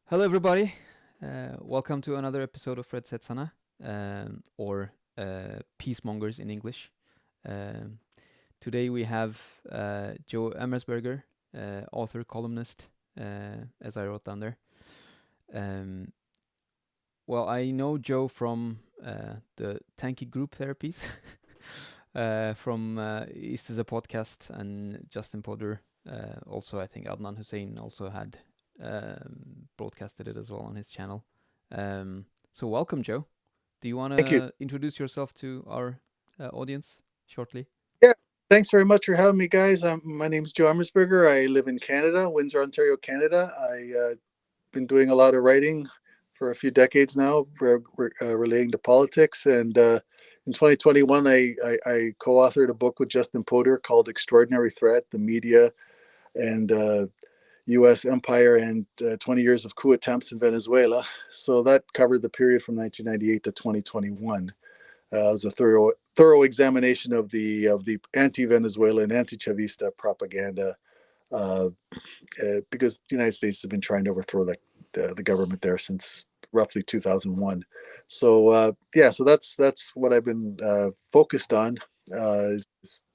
Hello, everybody. Welcome to another episode of Fred Setsana, or Peacemongers in English. Um, Today we have Joe Emersberger, author, columnist, as I wrote down there. Um, well, I know Joe from the Tanky Group Therapies, from East is a Podcast, and Justin Podder. Also, I think Adnan Hussein also had broadcasted it as well on his channel. So welcome, Joe. Do you want Thank you. to introduce yourself to our audience shortly? Yeah, thanks very much for having me, guys. My name's Joe Emersberger. I live in Canada, Windsor, Ontario, Canada. I've been doing a lot of writing for a few decades now, relating to politics. And in 2021, I co-authored a book with Justin Potter called "Extraordinary Threat: The Media and U.S. Empire and 20 Years of Coup Attempts in Venezuela." So that covered the period from 1998 to 2021. It was a thorough examination of the anti-Venezuelan, anti-Chavista propaganda, uh, because the United States has been trying to overthrow the government there since roughly 2001. So yeah, so that's what I've been focused on, is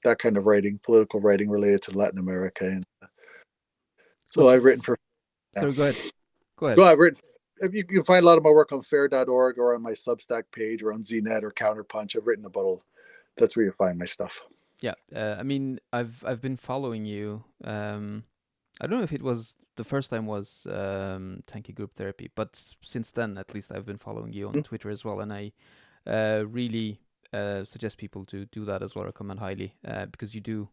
that kind of writing, political writing related to Latin America, and so Which I've written is for. Yeah. sorry. Go ahead. Go ahead. No, I've written. You can find a lot of my work on fair.org or on my Substack page or on ZNet or Counterpunch. I've written about all. That's where you find my stuff. Yeah. I mean, I've been following you. I don't know if it was the first time was Tanky Group Therapy, but since then, at least, I've been following you on Hmm? Twitter as well, and I really suggest people to do that as well. Recommend highly because you do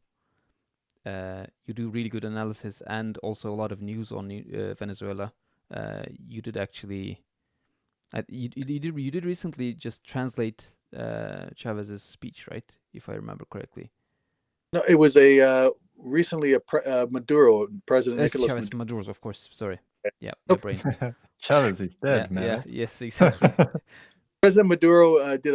really good analysis and also a lot of news on Venezuela. You did actually, you did recently just translate Chavez's speech, right? If I remember correctly. No, it was a recently Maduro, President Yes, Nicolas Chavez Maduro. Maduro's, of course. Sorry. Yeah, my Nope. brain. Chavez is Yeah, dead, yeah, man. yes, exactly. President Maduro did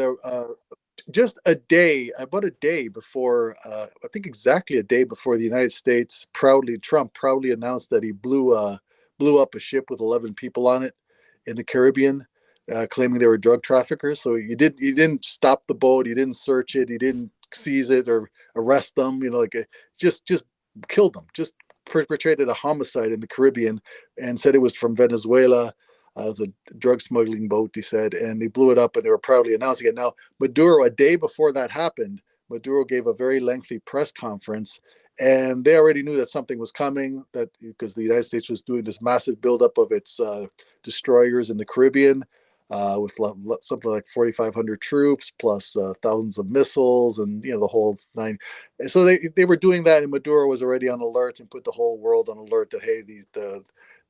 just a day, about a day before, I think exactly a day before the United States Trump proudly announced that he blew up a ship with 11 people on it in the Caribbean, claiming they were drug traffickers. So he didn't stop the boat, he didn't search it, he didn't seize it or arrest them. Just killed them, just perpetrated a homicide in the Caribbean, and said it was from Venezuela. It was a drug smuggling boat, he said, and they blew it up and they were proudly announcing it. Now, Maduro, a day before that happened, Maduro gave a very lengthy press conference, and they already knew that something was coming, that because the United States was doing this massive buildup of its destroyers in the Caribbean, with something like 4,500 troops plus thousands of missiles, and the whole nine. And so they were doing that, and Maduro was already on alert and put the whole world on alert that, hey,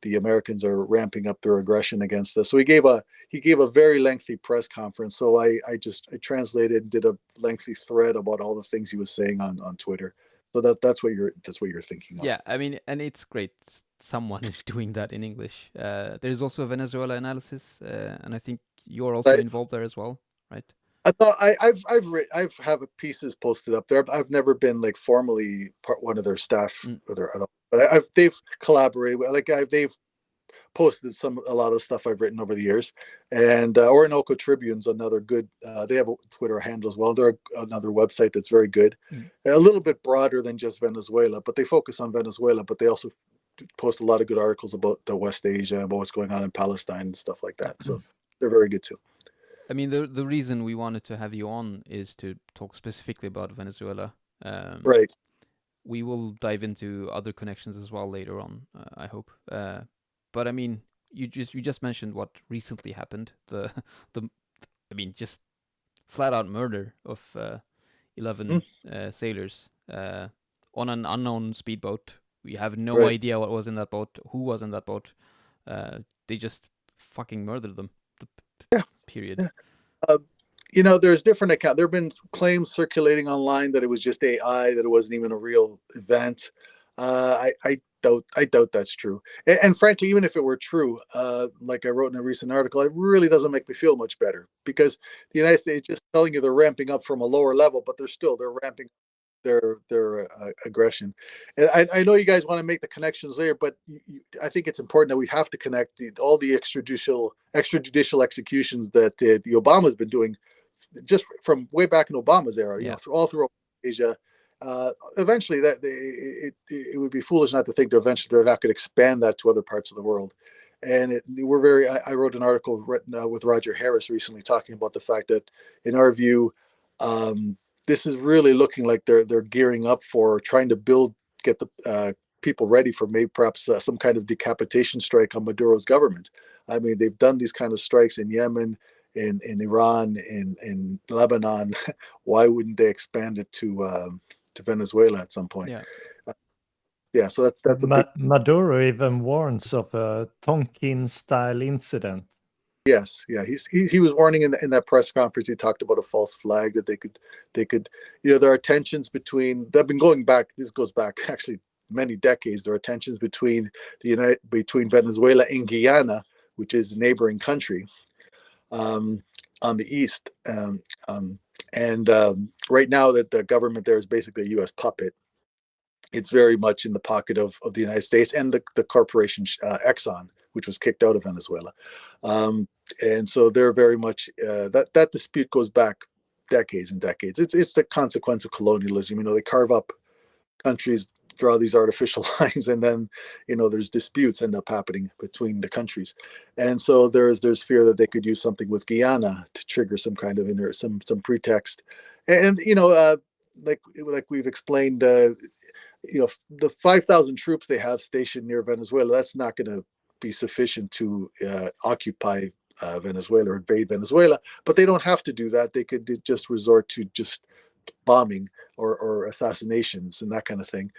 the Americans are ramping up their aggression against us. So he gave a very lengthy press conference. So I translated and did a lengthy thread about all the things he was saying on Twitter. So that's what you're thinking of. Yeah, I mean, and it's great. Someone is doing that in English. There's also a Venezuela analysis, and I think you're also I, involved there as well, right? I thought I've have pieces posted up there. I've never been like formally one of their staff, Mm. or but they've collaborated. They've posted a lot of stuff I've written over the years, and Orinoco Tribune's another good. They have a Twitter handle as well. They're another website that's very good, Mm. a little bit broader than just Venezuela, but they focus on Venezuela. But they also post a lot of good articles about the West Asia, about what's going on in Palestine and stuff like Yeah. that. So they're very good too. I mean, the reason we wanted to have you on is to talk specifically about Venezuela. Um, Right. we will dive into other connections as well later on. I hope. But I mean, you just mentioned what recently happened. The the I mean, just flat out murder of 11 Mm, sailors on an unknown speedboat. We have no right. idea what was in that boat, who was in that boat. They just fucking murdered them. Yeah. Period. Yeah. Uh, there's different accounts. There have been claims circulating online that it was just AI, that it wasn't even a real event. I doubt that's true. And frankly, even if it were true, like I wrote in a recent article, it really doesn't make me feel much better, because the United States is just telling you they're ramping up from a lower level, but they're ramping their aggression. And I know you guys want to make the connections there, but I think it's important that we have to connect all the extrajudicial executions that the Obama's been doing, just from way back in Obama's era. Yeah. All through Asia. Eventually, it would be foolish not to think that eventually they're not going to expand that to other parts of the world. And I wrote an article written with Roger Harris recently talking about the fact that, in our view, this is really looking like they're gearing up for trying to get the people ready for maybe perhaps some kind of decapitation strike on Maduro's government. I mean, they've done these kind of strikes in Yemen, in Iran, in Lebanon. Why wouldn't they expand it to Venezuela at some point? Yeah. Yeah, so that's a big. Maduro even warns of a Tonkin-style incident. Yes, yeah, he was warning in that press conference. He talked about a false flag that they could, there are tensions between. They've been going back. This goes back actually many decades. There are tensions between Venezuela and Guyana, which is the neighboring country, on the east, and right now that the government there is basically a U.S. puppet. It's very much in the pocket of the United States and the corporation Exxon, which was kicked out of Venezuela. And so they're very much that dispute goes back decades and decades. It's the consequence of colonialism. They carve up countries, draw these artificial lines, and then there's disputes end up happening between the countries. And so there's fear that they could use something with Guyana to trigger some kind of some pretext. And like we've explained. The 5,000 troops they have stationed near Venezuela, that's not going to be sufficient to occupy Venezuela or invade Venezuela. But they don't have to do that. They could just resort to just bombing or assassinations and that kind of thing.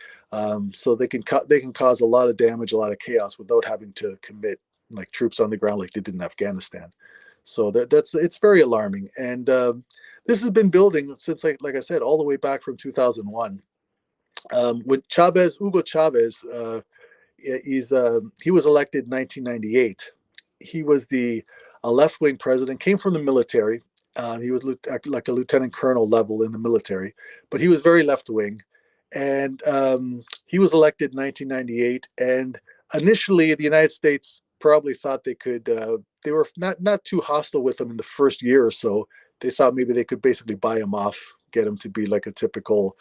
So they can cause a lot of damage, a lot of chaos without having to commit like troops on the ground like they did in Afghanistan. So it's very alarming. And this has been building since, like I said, all the way back from 2001. With Hugo Chavez, he was elected in 1998. He was a left-wing president, came from the military. He was like a lieutenant colonel level in the military, but he was very left-wing. And he was elected in 1998. And initially, the United States probably thought they were not too hostile with him in the first year or so. They thought maybe they could basically buy him off, get him to be like a typical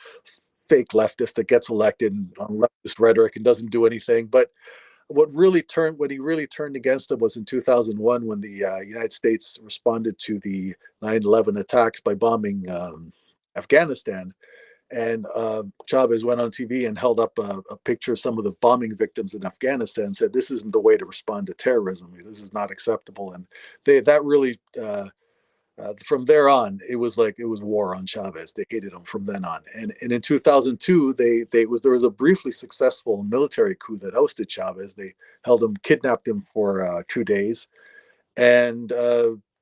fake leftist that gets elected on leftist rhetoric and doesn't do anything. But what he really turned against him was in 2001 when the United States responded to the 9/11 attacks by bombing Afghanistan. And Chavez went on TV and held up a picture of some of the bombing victims in Afghanistan and said, "This isn't the way to respond to terrorism. This is not acceptable." And that really from there on, it was war on Chavez. They hated him from then on. And in 2002, there was a briefly successful military coup that ousted Chavez. They kidnapped him for 2 days, and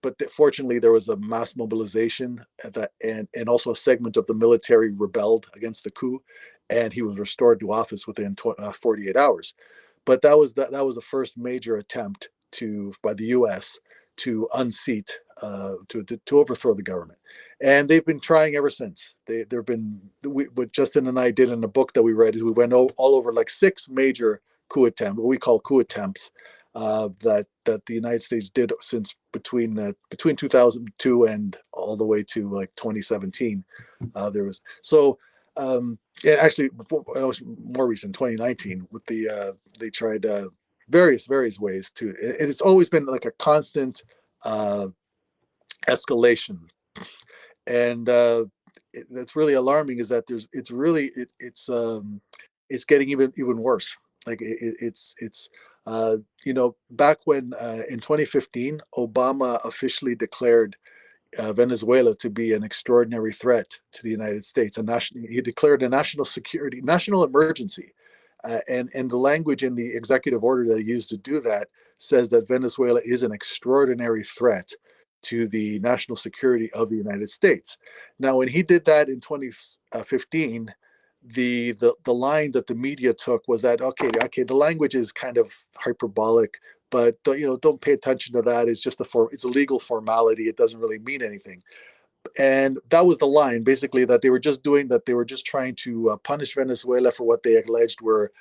but fortunately there was a mass mobilization and also a segment of the military rebelled against the coup, and he was restored to office within 48 hours. But that was the first major attempt by the U.S. to unseat, to overthrow the government, and they've been trying ever since. What Justin and I did in a book that we read is we went all over like 6 major coup attempts, what we call coup attempts, that the United States did since between 2002 and all the way to like 2017. There was and actually more recent 2019 with they tried various ways to, and it's always been like a constant escalation. And that's really alarming is that it's getting even worse. Like it's back when in 2015 Obama officially declared Venezuela to be an extraordinary threat to the United States. He declared a national emergency. And the language in the executive order that he used to do that says that Venezuela is an extraordinary threat to the national security of the United States. Now, when he did that in 2015, the line that the media took was that okay, the language is kind of hyperbolic, but don't pay attention to that. It's just it's a legal formality. It doesn't really mean anything. And that was the line, basically, that they were just doing, that they were just trying to punish Venezuela for what they alleged were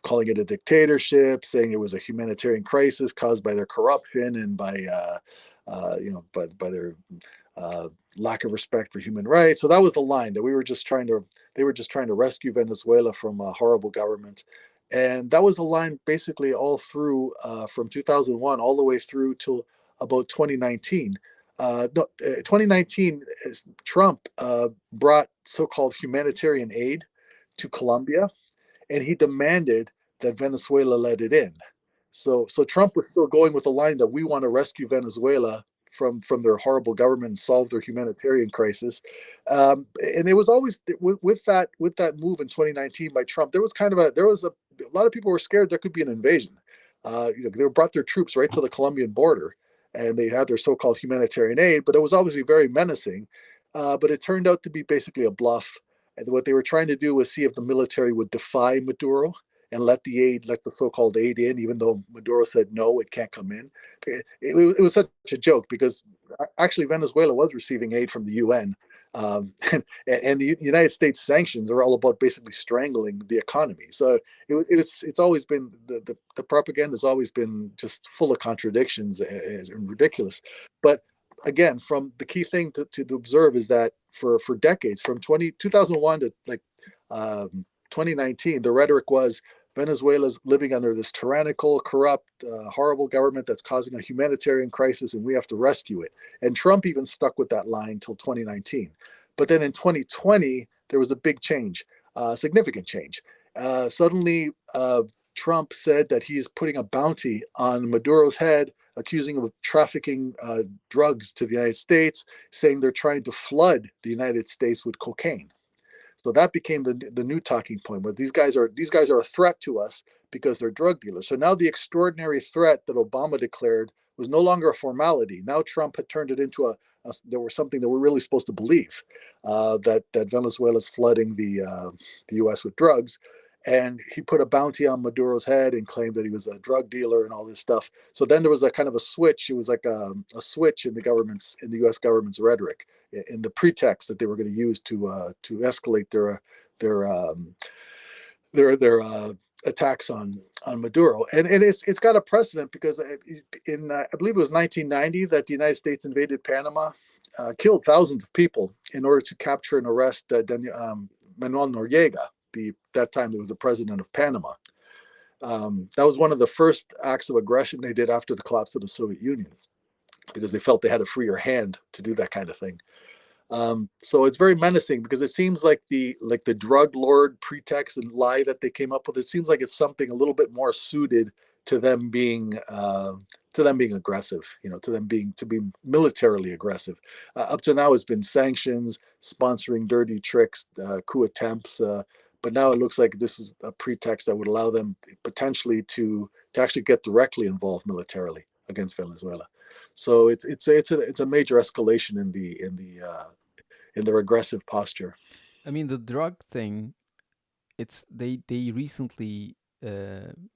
calling it a dictatorship, saying it was a humanitarian crisis caused by their corruption and by by their lack of respect for human rights. So that was the line, that they were just trying to rescue Venezuela from a horrible government. And that was the line basically all through from 2001 all the way through till about 2019. 2019, Trump brought so-called humanitarian aid to Colombia, and he demanded that Venezuela let it in. So Trump was still going with the line that we want to rescue Venezuela from their horrible government and solve their humanitarian crisis. And it was always with that move in 2019 by Trump. There was a lot of people were scared there could be an invasion. They brought their troops right to the Colombian border, and they had their so-called humanitarian aid, but it was obviously very menacing. But it turned out to be basically a bluff. And what they were trying to do was see if the military would defy Maduro and let the so-called aid in, even though Maduro said no, it can't come in. It was such a joke, because actually Venezuela was receiving aid from the UN, and the United States sanctions are all about basically strangling the economy. So it's always been the propaganda has always been just full of contradictions and ridiculous. But again, from the key thing to observe is that for decades, from 2001 to 2019, the rhetoric was Venezuela's living under this tyrannical, corrupt, horrible government that's causing a humanitarian crisis, and we have to rescue it. And Trump even stuck with that line till 2019. But then in 2020, there was a big change, significant change. Suddenly, Trump said that he's putting a bounty on Maduro's head, accusing him of trafficking drugs to the United States, saying they're trying to flood the United States with cocaine. So that became the new talking point. But these guys are a threat to us because they're drug dealers. So now the extraordinary threat that Obama declared was no longer a formality. Now Trump had turned it into there was something that we're really supposed to believe, that Venezuela's flooding the U.S. with drugs. And he put a bounty on Maduro's head and claimed that he was a drug dealer and all this stuff. So then there was a kind of a switch. It was like a switch in the U.S. government's rhetoric, in the pretext that they were going to use to escalate their attacks on Maduro. And it's got a precedent, because in I believe it was 1990 that the United States invaded Panama, killed thousands of people in order to capture and arrest Manuel Noriega. That time he was the president of Panama. That was one of the first acts of aggression they did after the collapse of the Soviet Union, because they felt they had a freer hand to do that kind of thing. So it's very menacing, because it seems like the drug lord pretext and lie that they came up with, it seems like it's something a little bit more suited to them being aggressive, to be militarily aggressive. Up to now, it's been sanctions, sponsoring dirty tricks, coup attempts. But now it looks like this is a pretext that would allow them potentially to actually get directly involved militarily against Venezuela. So it's a major escalation in the regressive posture. I mean, the drug thing. They recently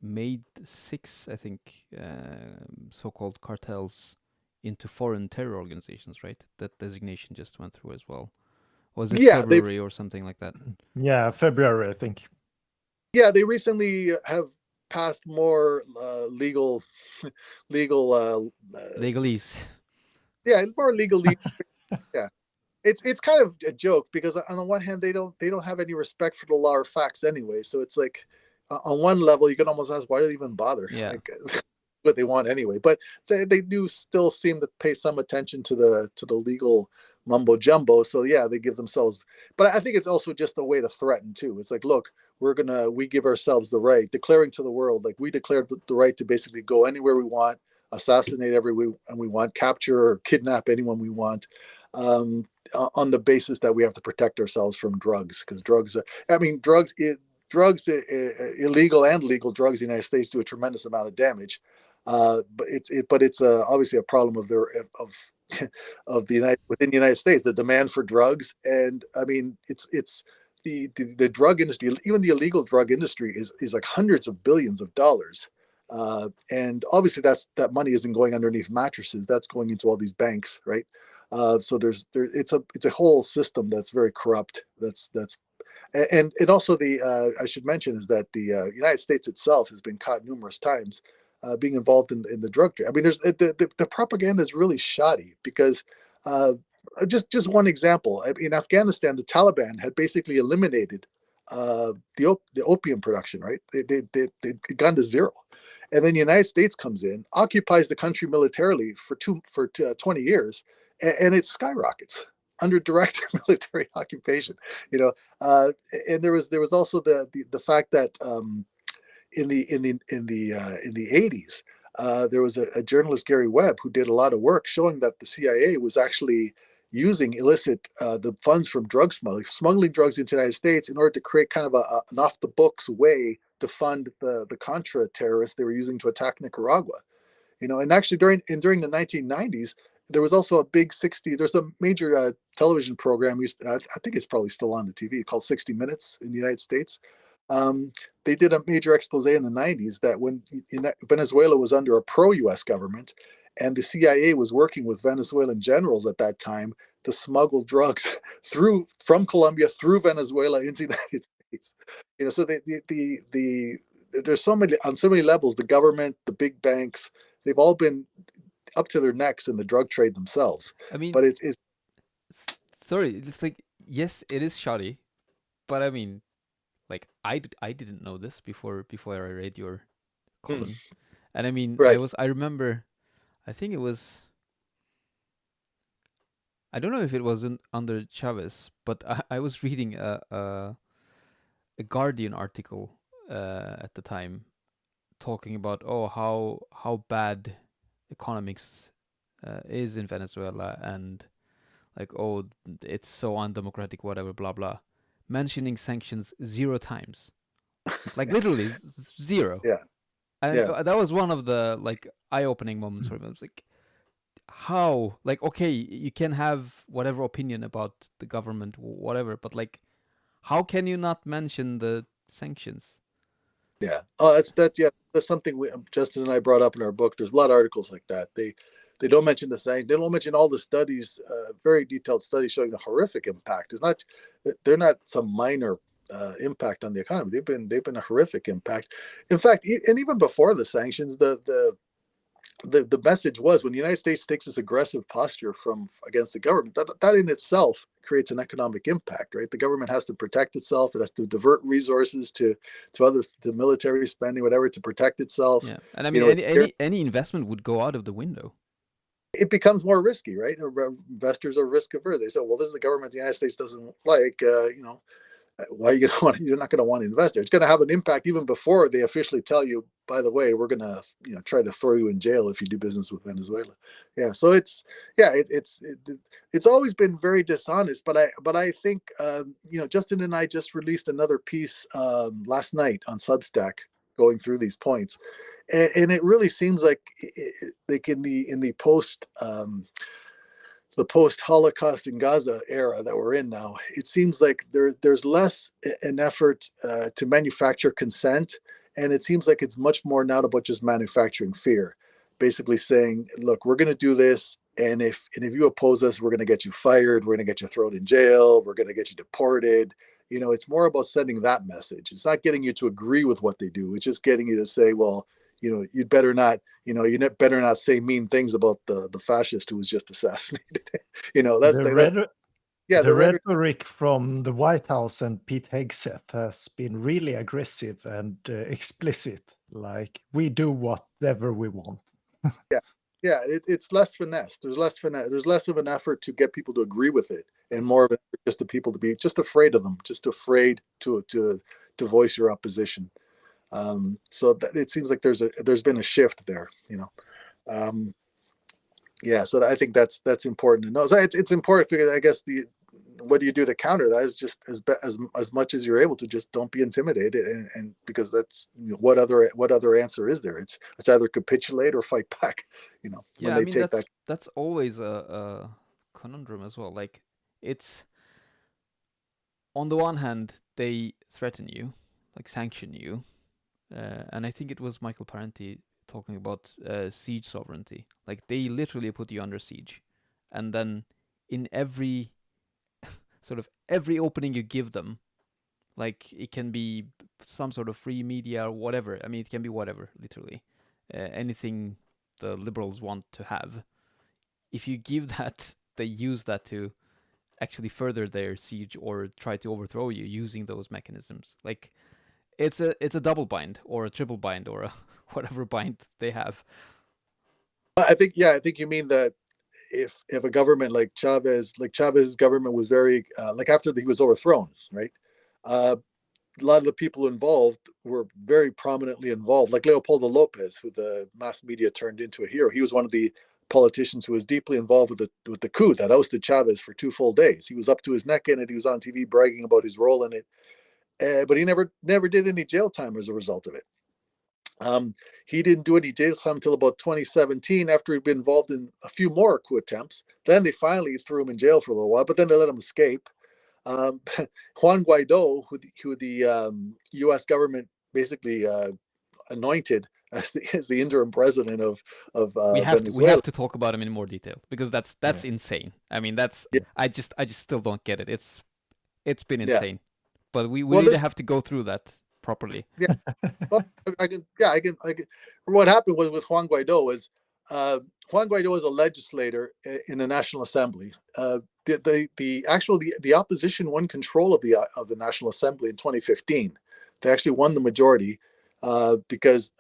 made 6, I think, so-called cartels into foreign terror organizations, right? That designation just went through as well. Was it February or something like that? Yeah, February, I think. Yeah, they recently have passed more legalese. Yeah, more legalese. Yeah, it's kind of a joke, because on the one hand they don't have any respect for the law or facts anyway. So it's like, on one level you can almost ask, why do they even bother? Yeah. Like, what they want anyway. But they do still seem to pay some attention to the legal mumbo jumbo. So yeah, they give themselves. But I think it's also just a way to threaten too. It's like, look, we give ourselves the right, declaring to the world, like, we declare the right to basically go anywhere we want, assassinate everyone we want, capture or kidnap anyone we want, on the basis that we have to protect ourselves from drugs, because drugs, illegal and legal drugs in the United States do a tremendous amount of damage. But it's obviously a problem within the United States, the demand for drugs. And I mean, it's the drug industry, even the illegal drug industry, is like hundreds of billions of dollars. And obviously that money isn't going underneath mattresses. That's going into all these banks, right? So it's a whole system that's very corrupt. And also I should mention is that the United States itself has been caught numerous times being involved in the drug trade. I mean, the propaganda is really shoddy because uh, just one example. In Afghanistan, the Taliban had basically eliminated the opium production. Right, they gone to zero, and then the United States comes in, occupies the country militarily for 20 years, and it skyrockets under direct military occupation. You know, and there was also the fact that in the 80s, there was a journalist, Gary Webb, who did a lot of work showing that the CIA was actually using illicit the funds from drug smuggling drugs into the United States in order to create kind of an off the books way to fund the Contra terrorists they were using to attack Nicaragua. And actually during the 1990s, there was also a big 60. There's a major television program. I think it's probably still on the TV, called 60 Minutes in the United States. Um, they did a major expose in the 90s that when Venezuela was under a pro-U.S. government, and the CIA was working with Venezuelan generals at that time to smuggle drugs from Colombia through Venezuela into the United States. So there's on so many levels, the government, the big banks, they've all been up to their necks in the drug trade themselves. I mean, But it's sorry, it's like, yes, it is shoddy, but I mean, like I didn't know this before I read your column, and I mean, right. I remember, I think it was, I don't know if it was under Chavez, but I was reading a Guardian article at the time talking about, oh, how bad economics is in Venezuela, and like, oh, it's so undemocratic, whatever, blah blah, mentioning sanctions 0 times, like literally zero. Yeah. And Yeah. that was one of the like eye-opening moments for me. I was like, how? Like, okay, you can have whatever opinion about the government, whatever, but like, how can you not mention the sanctions? Yeah. Oh, yeah, that's something Justin and I brought up in our book. There's a lot of articles like that. They don't mention the same. They don't mention all the studies, very detailed studies showing the horrific impact. They're not some minor impact on the economy. They've been a horrific impact. In fact, and even before the sanctions, the message was, when the United States takes this aggressive posture against the government, that in itself creates an economic impact, right? The government has to protect itself. It has to divert resources to military spending, whatever, to protect itself. Yeah, and I mean, any investment would go out of the window. It becomes more risky, right? Investors are risk averse. They say, well, this is the government the United States doesn't like. Why are you going to want? You're not going to want to invest there. It's going to have an impact even before they officially tell you, by the way, we're going to try to throw you in jail if you do business with Venezuela. Yeah, so it's always been very dishonest. But I think Justin and I just released another piece last night on Substack going through these points, and it really seems like in the post-Holocaust in Gaza era that we're in now, it seems like there's less an effort to manufacture consent, and it seems like it's much more now about just manufacturing fear, basically saying, look, we're going to do this, and if you oppose us, we're going to get you fired, we're going to get you thrown in jail, we're going to get you deported. It's more about sending that message. It's not getting you to agree with what they do. It's just getting you to say, well, you'd better not, you better not say mean things about the fascist who was just assassinated. The The rhetoric. rhetoric from the White House and Pete Hegseth has been really aggressive and explicit. Like, we do whatever we want. Yeah, it's less finesse. There's less finesse. There's less of an effort to get people to agree with it, and more of it just to people to be just afraid of them, just afraid to voice your opposition. So it seems like there's been a shift there. Yeah, so I think that's important to know. So it's important because I guess what do you do to counter that is just as much as you're able to, just don't be intimidated, and because that's what other answer is there? It's either capitulate or fight back. When Yeah, I they mean, take that. that's always a conundrum as well. Like, it's, on the one hand, they threaten you, like sanction you, and I think it was Michael Parenti talking about siege sovereignty. Like, they literally put you under siege, and then in every sort of every opening you give them, like it can be some sort of free media or whatever. I mean, it can be whatever, literally, anything the liberals want to have. If you give that, they use that to actually further their siege or try to overthrow you using those mechanisms. Like it's a double bind or a triple bind or a whatever bind they have. I think you mean that if a government like Chavez's government was very like after he was overthrown, right? A lot of the people involved were very prominently involved, like Leopoldo Lopez, who the mass media turned into a hero. He was one of the politicians who was deeply involved with the coup that ousted Chavez for 2 full days. He was up to his neck in it. He was on TV bragging about his role in it, but he never did any jail time as a result of it. He didn't do any jail time until about 2017, after he'd been involved in a few more coup attempts. Then they finally threw him in jail for a little while, but then they let him escape. Juan Guaido, who the U.S. government basically anointed as the interim president of We Venezuela. have to talk about him in more detail because that's Yeah. insane. I mean, that's Yeah, I just still don't get it. It's been yeah. insane, but we Well, really this have to go through that properly. yeah. Well, I can. What happened was with Juan Guaido was Juan Guaido is a legislator in the National Assembly. The opposition won control of the National Assembly in 2015. They actually won the majority because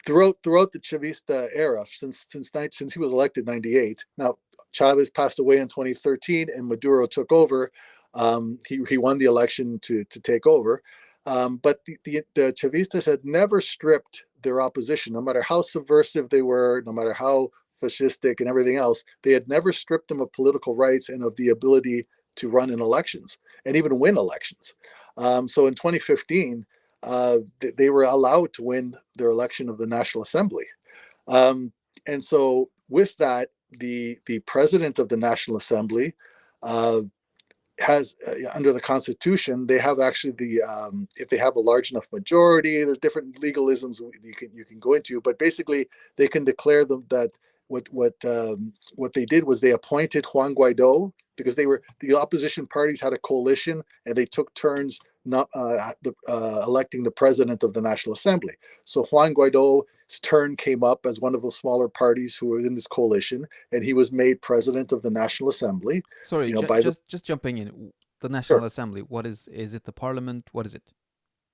throughout the Chavista era, since he was elected in '98. Now Chavez passed away in 2013, and Maduro took over. He won the election to take over. But the Chavistas had never stripped their opposition, no matter how subversive they were, no matter how fascistic and everything else. They had never stripped them of political rights and of the ability to run in elections and even win elections. So in 2015, they were allowed to win their election of the National Assembly. And so with that, the president of the National Assembly uh, has under the Constitution, they have actually if they have a large enough majority, there's different legalisms you can go into, but basically they can declare them that what they did was they appointed Juan Guaido, because the opposition parties had a coalition and they took turns not electing the president of the National Assembly. So Juan Guaido's turn came up as one of the smaller parties who were in this coalition, and he was made president of the National Assembly. Sorry, By the just jumping in. The Sure. National Assembly. What is it? The Parliament? What is it?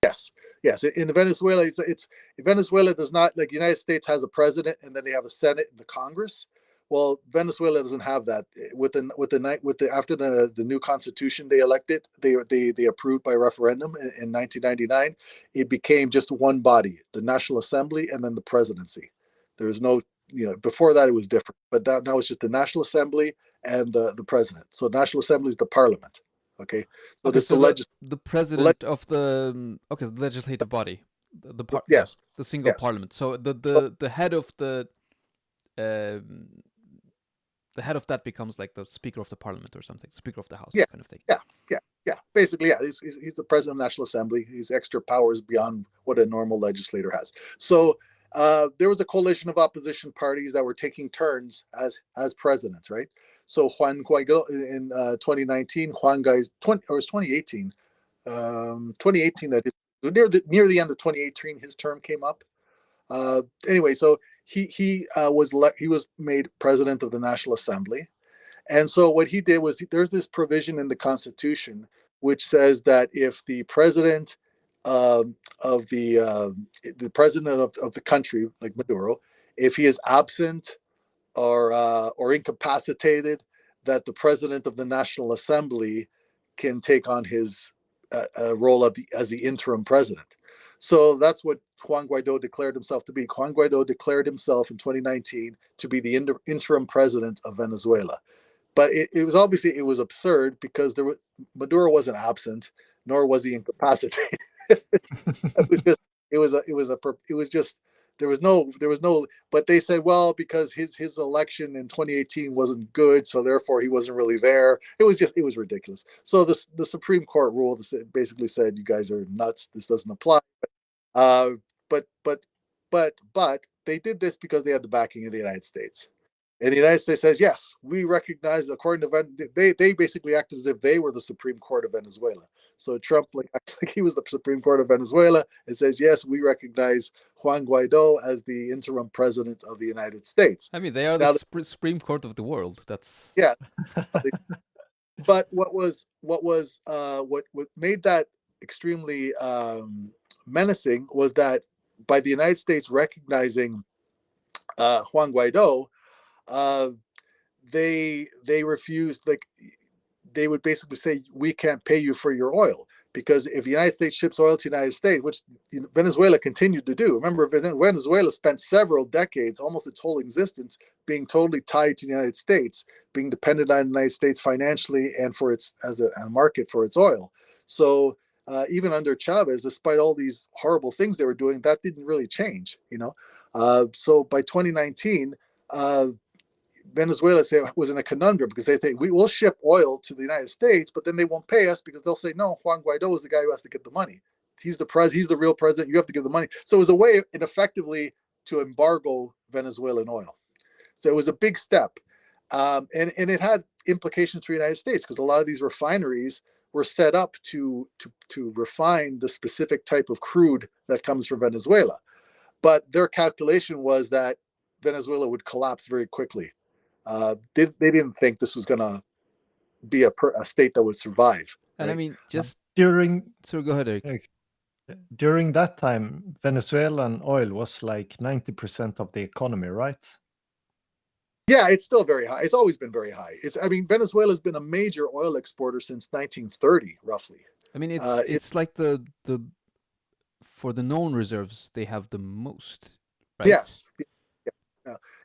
Yes. In the Venezuela, it's Venezuela does not, like United States has a president and then they have a Senate and the Congress. Well, Venezuela doesn't have that. After the new constitution they elected, they approved by referendum in 1999. It became just one body, the National Assembly, and then the presidency. There was no, before that it was different, but that was just the National Assembly and the president. So National Assembly is the parliament. Okay, so Okay, this so the the president of the the legislative body, yes, the single yes. parliament. So So, the head of um, the head of that becomes like the speaker of the parliament or something, speaker of the house yeah, kind of thing. yeah. Basically, yeah. He's the president of the National Assembly. He's extra powers beyond what a normal legislator has. So there was a coalition of opposition parties that were taking turns as presidents, right? So Juan Guaido in 2019, Juan Guaido's 2018, 2018 that is near the end of 2018, his term came up. Anyway, so he was made president of the National Assembly. And so what he did was, there's this provision in the Constitution which says that if the president of the president of the country, like Maduro, if he is absent or incapacitated, that the president of the National Assembly can take on his role as the interim president. So that's what Juan Guaido declared himself to be. Juan Guaido declared himself in 2019 to be the interim president of Venezuela. But it was obviously, it was absurd because Maduro wasn't absent, nor was he incapacitated. It was just it was just there was no. But they said, well, because his election in 2018 wasn't good, so therefore he wasn't really there. It was ridiculous. So the Supreme Court ruled, basically said, you guys are nuts. This doesn't apply. Uh, but they did this because they had the backing of the United States. And the United States says, yes, we recognize, according to they basically acted as if they were the Supreme Court of Venezuela. So Trump, like he was the Supreme Court of Venezuela, and says, yes, we recognize Juan Guaido as the interim president of the United States. I mean, they are the Now, Supreme Court of the world. That's yeah. But what made that extremely menacing was that by the United States recognizing Juan Guaido, they refused. Like, they would basically say, we can't pay you for your oil, because if the United States ships oil to the United States, which Venezuela continued to do. Remember, Venezuela spent several decades, almost its whole existence, being totally tied to the United States, being dependent on the United States financially and for its as a market for its oil. So even under Chavez, despite all these horrible things they were doing, that didn't really change. So by 2019. Venezuela was in a conundrum, because they think, we will ship oil to the United States, but then they won't pay us, because they'll say, no, Juan Guaido is the guy who has to get the money. He's the real president. You have to give the money. So it was a way, effectively, to embargo Venezuelan oil. So it was a big step. And it had implications for the United States, because a lot of these refineries were set up to refine the specific type of crude that comes from Venezuela. But their calculation was that Venezuela would collapse very quickly. They didn't think this was going to be a state that would survive. and right? I mean, just During so go ahead, Eric. during that time, Venezuelan oil was like 90% of the economy, right? Yeah, it's still very high. It's always been very high. Venezuela's been a major oil exporter since 1930, roughly. I mean, it's like the for the known reserves, they have the most, right? Yes.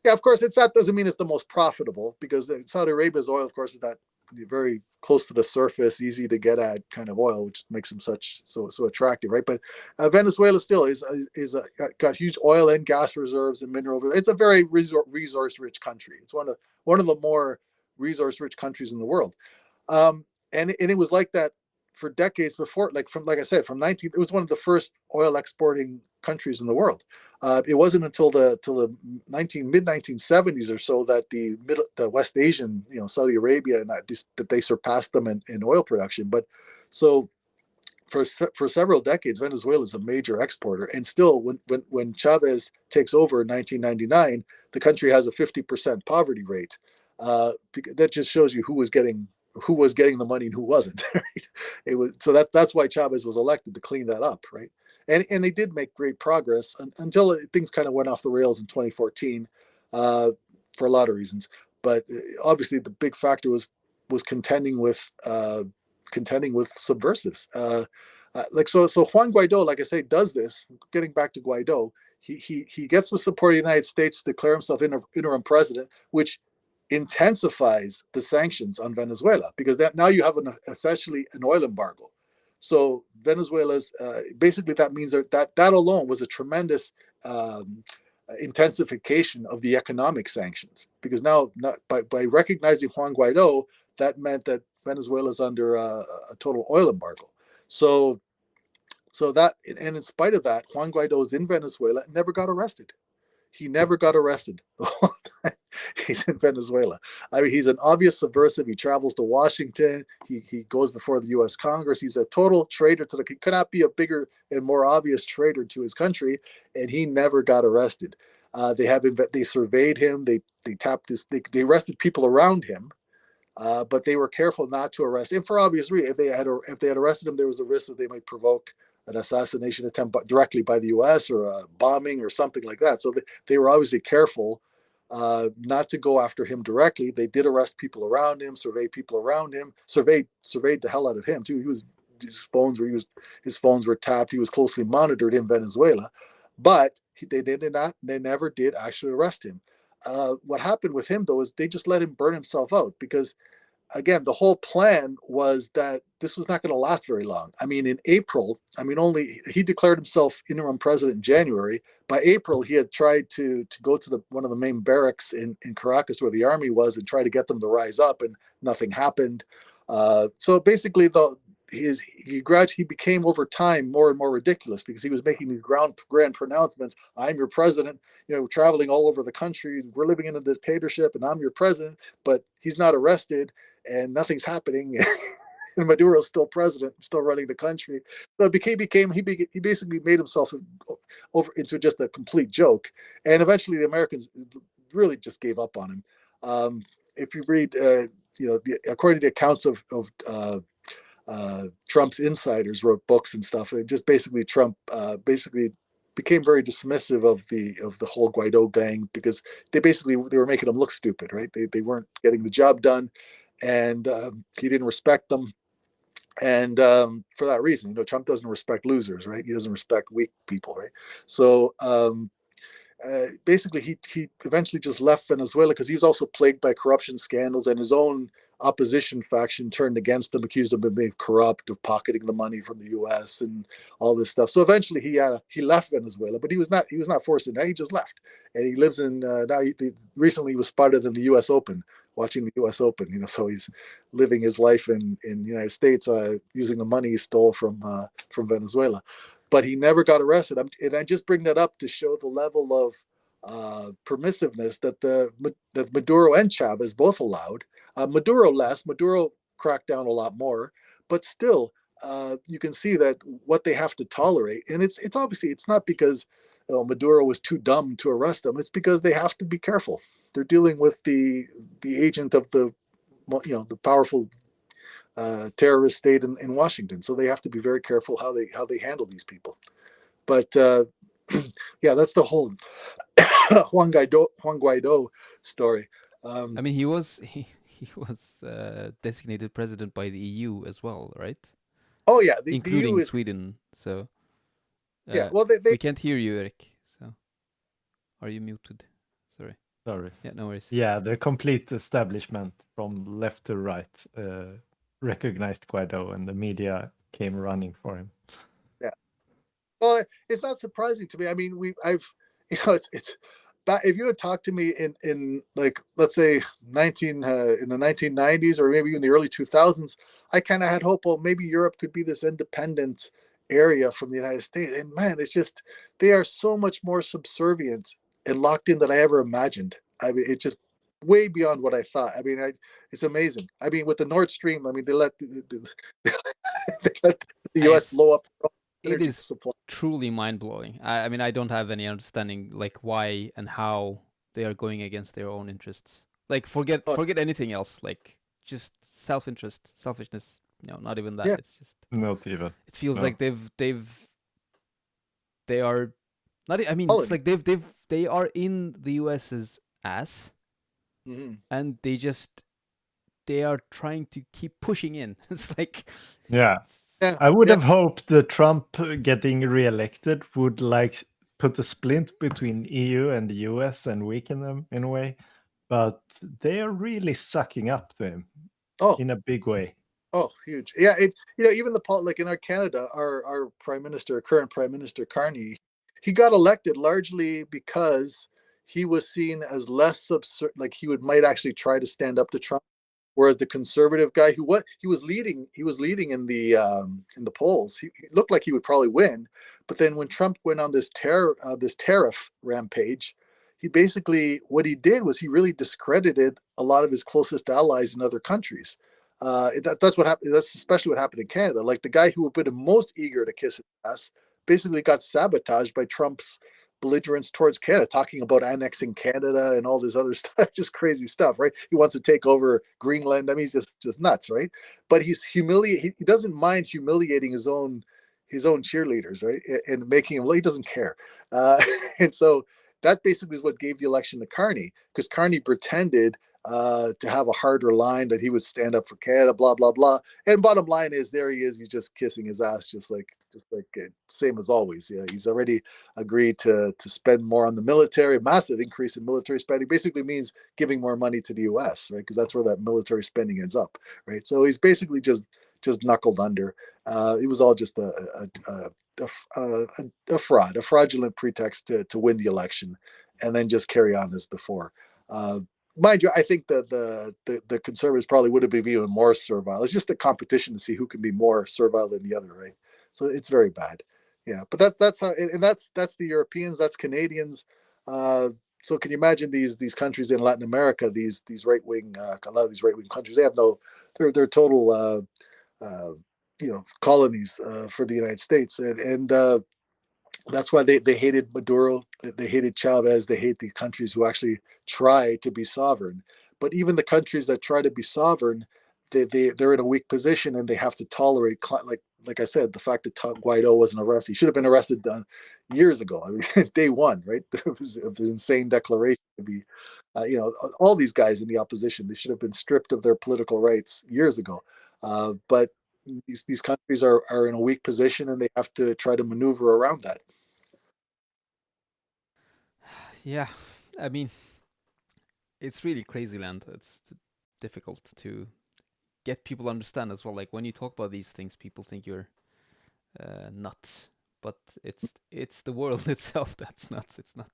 Yeah, of course, that doesn't mean it's the most profitable, because Saudi Arabia's oil, of course, is that very close to the surface, easy to get at kind of oil, which makes them so attractive, right? But Venezuela still is got huge oil and gas reserves and mineral. It's a very resource rich country. It's one of the more resource rich countries in the world, and it was like that for decades before. Like I said, it was one of the first oil exporting countries in the world. It wasn't until the mid 1970s or so that the West Asian, Saudi Arabia, and that they surpassed them in oil production. But so for several decades, Venezuela is a major exporter, and still, when Chavez takes over in 1999, the country has a 50% poverty rate. That just shows you who was getting the money and who wasn't. Right? It was that's why Chavez was elected, to clean that up, right? And they did make great progress until things kind of went off the rails in 2014 for a lot of reasons. But obviously, the big factor was contending with subversives. So Juan Guaido, like I say, does this. Getting back to Guaido, he gets the support of the United States to declare himself interim president, which intensifies the sanctions on Venezuela, because now you have essentially an oil embargo. So Venezuela's basically, that means that alone was a tremendous intensification of the economic sanctions, because now, by recognizing Juan Guaido, that meant that Venezuela is under a total oil embargo. So that, and in spite of that, Juan Guaido is in Venezuela and never got arrested. He never got arrested the whole time he's in Venezuela. I mean, he's an obvious subversive. He travels to Washington. He goes before the U.S. Congress. He's a total traitor he could not be a bigger and more obvious traitor to his country, and he never got arrested. They surveyed him. They they arrested people around him, but they were careful not to arrest him for obvious reasons. If they had arrested him, there was a risk that they might provoke an assassination attempt directly by the U.S. or a bombing or something like that. So they were obviously careful not to go after him directly. They did arrest people around him, survey people around him, surveyed the hell out of him too. His phones were tapped. He was closely monitored in Venezuela, but they never did actually arrest him. What happened with him, though, is they just let him burn himself out, because, again, the whole plan was that this was not going to last very long. I mean, in April, he declared himself interim president in January. By April, he had tried to go to one of the main barracks in Caracas, where the army was, and try to get them to rise up, and nothing happened. So basically, he became over time more and more ridiculous because he was making these grand pronouncements. I'm your president, traveling all over the country. We're living in a dictatorship, and I'm your president. But he's not arrested, and nothing's happening. And Maduro's still president, still running the country. So he basically made himself over into just a complete joke. And eventually, the Americans really just gave up on him. If you read, according to the accounts of Trump's insiders wrote books and stuff. It just basically Trump basically became very dismissive of the whole Guaido gang because they were making him look stupid, right? They weren't getting the job done, and he didn't respect them. And for that reason, Trump doesn't respect losers, right? He doesn't respect weak people, right? So basically, he eventually just left Venezuela because he was also plagued by corruption scandals, and his own opposition faction turned against him, accused him of being corrupt, of pocketing the money from the U.S. and all this stuff. So eventually, he left Venezuela, but he was not forced to. He just left, and he lives in now. Recently, he was spotted in the U.S. Open, watching the U.S. Open. So he's living his life in the United States using the money he stole from Venezuela. But he never got arrested. And I just bring that up to show the level of permissiveness that Maduro and Chavez both allowed. Maduro less. Maduro cracked down a lot more. But still, you can see that what they have to tolerate. And it's obviously, it's not because Maduro was too dumb to arrest them. It's because they have to be careful. They're dealing with the agent of the powerful terrorist state in Washington, so they have to be very careful how they handle these people. But yeah, that's the whole Juan Guaido story. I mean, he was designated president by the EU as well, right? Oh yeah, including the EU Sweden. So yeah, well we can't hear you, Eric. So are you muted? Sorry. Yeah, no worries. Yeah, the complete establishment from left to right recognized Guaido, and the media came running for him. Yeah. Well, it's not surprising to me. I mean, it's if you had talked to me in like, let's say in the 1990s or maybe in the early 2000s, I kind of had hope, well, maybe Europe could be this independent area from the United States. And man, it's just, they are so much more subservient and locked in than I ever imagined. I mean, it's just way beyond what I thought. I mean, it's amazing. I mean, with the Nord Stream, I mean, they let they let the U.S. blow up it is supply. Truly mind-blowing. I mean, I don't have any understanding like why and how they are going against their own interests. Like forget anything else. Like just self-interest, selfishness. Not even that. Yeah. It's just not even. It feels like they are not. I mean, it's like they are in the US's ass, and they are trying to keep pushing in. It's like yeah. I would have hoped that Trump getting reelected would put a splint between EU and the US and weaken them in a way, but they are really sucking up to him in a big way. Oh, huge. Yeah, even like in our Canada, our current Prime Minister Carney, he got elected largely because he was seen as less like might actually try to stand up to Trump. Whereas the conservative guy he was leading in the polls. He looked like he would probably win, but then when Trump went on this tariff rampage, what he did was he really discredited a lot of his closest allies in other countries. That's what happened. That's especially what happened in Canada. Like the guy who would have been most eager to kiss his ass basically got sabotaged by Trump's belligerence towards Canada, talking about annexing Canada and all this other stuff, just crazy stuff, right? He wants to take over Greenland. I mean, he's just nuts, right? But he doesn't mind humiliating his own cheerleaders, right? And making him, he doesn't care. And so that basically is what gave the election to Carney, because Carney pretended to have a harder line that he would stand up for Canada, blah blah blah. And bottom line is, there he is. He's just kissing his ass, just like same as always. Yeah, he's already agreed to spend more on the military. Massive increase in military spending basically means giving more money to the U.S., right? Because that's where that military spending ends up, right? So he's basically just knuckled under. It was all just a fraud, a fraudulent pretext to win the election, and then just carry on as before. mind you, I think the conservatives probably would have been even more servile. It's just a competition to see who can be more servile than the other, right? So it's very bad. Yeah, but that's how, and that's the Europeans, that's Canadians. So can you imagine these countries in Latin America, these right wing, a lot of these right wing countries, they have no, they're total, colonies for the United States, and that's why they hated Maduro, they hated Chavez, they hate the countries who actually try to be sovereign. But even the countries that try to be sovereign, they're in a weak position and they have to tolerate, like I said, the fact that Guaido wasn't arrested. He should have been arrested years ago. I mean, day one, right? It was an insane declaration to be, all these guys in the opposition, they should have been stripped of their political rights years ago. But these countries are in a weak position and they have to try to maneuver around that. Yeah, I mean, it's really crazy land. It's difficult to get people to understand as well. Like when you talk about these things, people think you're nuts, but it's the world itself that's nuts. It's not.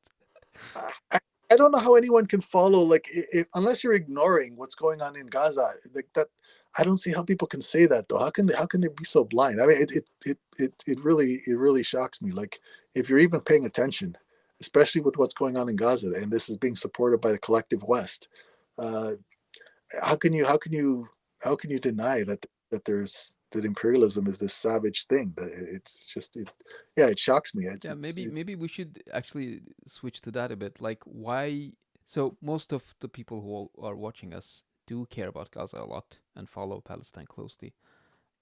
I don't know how anyone can follow, like, unless you're ignoring what's going on in Gaza, like that. I don't see how people can say that though. How can they be so blind? I mean, it really shocks me. Like, if you're even paying attention, especially with what's going on in Gaza, and this is being supported by the collective West, uh, how can you deny that imperialism is this savage thing? That it's just yeah, it shocks me. Yeah, It's maybe we should actually switch to that a bit. Like, why? So most of the people who are watching us do care about Gaza a lot and follow Palestine closely.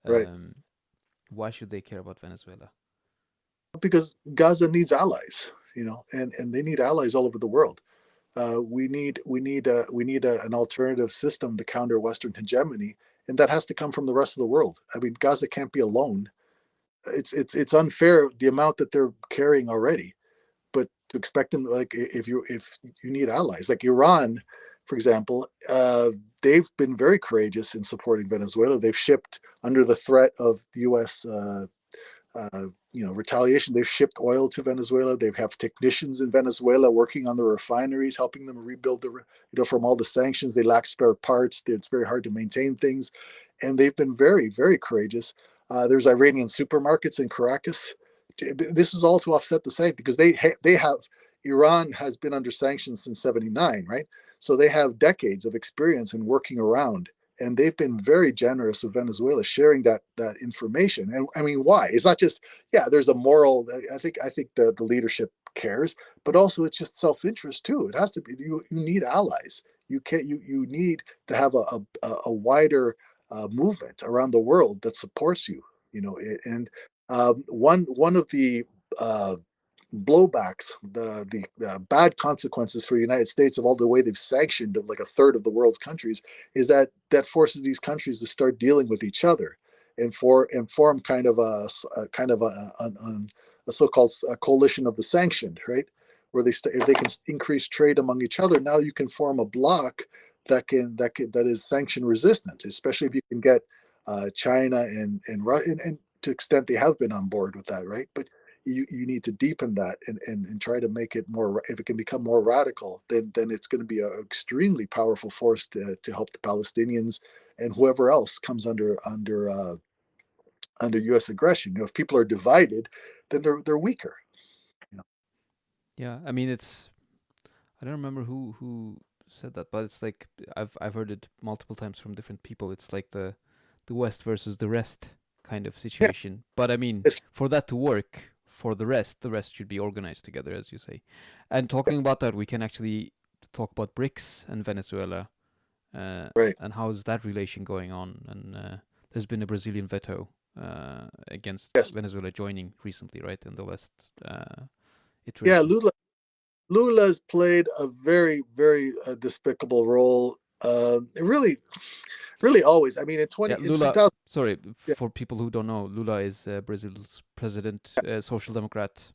right. Um, why should they care about Venezuela? Because Gaza needs allies, and they need allies all over the world. We need an alternative system to counter Western hegemony, and that has to come from the rest of the world. I mean, Gaza can't be alone. It's unfair the amount that they're carrying already, but to expect them, like, if you need allies like Iran, for example, they've been very courageous in supporting Venezuela. They've shipped under the threat of the U.S. Retaliation. They've shipped oil to Venezuela. They have technicians in Venezuela working on the refineries, helping them rebuild from all the sanctions. They lack spare parts. It's very hard to maintain things, and they've been very, very courageous. There's Iranian supermarkets in Caracas. This is all to offset the sanctions because they have Iran has been under sanctions since '79, right? So they have decades of experience in working around, and they've been very generous with Venezuela sharing that information. And I mean, why? It's not just, yeah, there's a moral. I think the leadership cares, but also it's just self-interest too. It has to be. You need allies. You need to have a wider movement around the world that supports you. And one of the uh, blowbacks, the bad consequences for the United States of all the way they've sanctioned like a third of the world's countries, is that forces these countries to start dealing with each other and form kind of a so-called coalition of the sanctioned, right? Where if they can increase trade among each other, now you can form a bloc that is sanction resistant, especially if you can get China and to extent they have been on board with that, right? But you need to deepen that and try to make it more. If it can become more radical, then it's going to be an extremely powerful force to help the Palestinians and whoever else comes under U.S. aggression. If people are divided, then they're weaker. You know? Yeah, I mean, I don't remember who said that, but it's like I've heard it multiple times from different people. It's like the West versus the rest kind of Yeah, situation. But I mean, it's, for that to work, for the rest should be organized together, as you say. And talking about that, we can actually talk about BRICS and Venezuela, right. and how is that relation going on? And there's been a Brazilian veto against Yes. Venezuela joining recently, right? In the last Yeah. iteration. Lula's played a very, very despicable role. Really, really always. I mean, Yeah, in Lula. 2000. Sorry, Yeah, for people who don't know, Lula is Brazil's president, social democrat.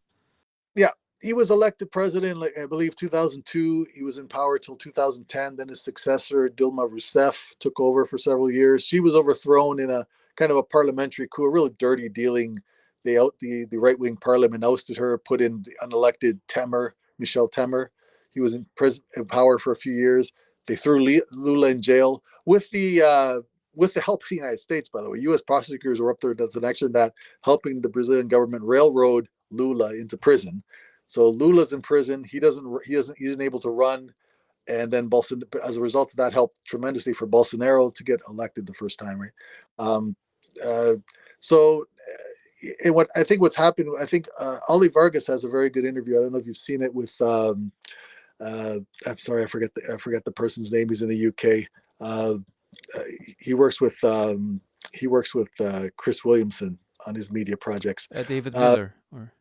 yeah, he was elected president, like I believe 2002. He was in power till 2010. Then his successor Dilma Rousseff took over for several years. She was overthrown in a kind of a parliamentary coup, a really dirty dealing. The right wing parliament ousted her, put in the unelected Michel Temer. He was in power for a few years. They threw Lula in jail with the help of the United States, by the way. U.S. prosecutors were up there to the next to that, helping the Brazilian government railroad Lula into prison. So Lula's in prison. He isn't able to run, and then as a result of that, helped tremendously for Bolsonaro to get elected the first time, right? So, and what I think what's happened, I think Ali Vargas has a very good interview. I don't know if you've seen it with. I'm sorry, I forget the person's name. He's in the UK. He works with Chris Williamson on his media projects. David Miller, or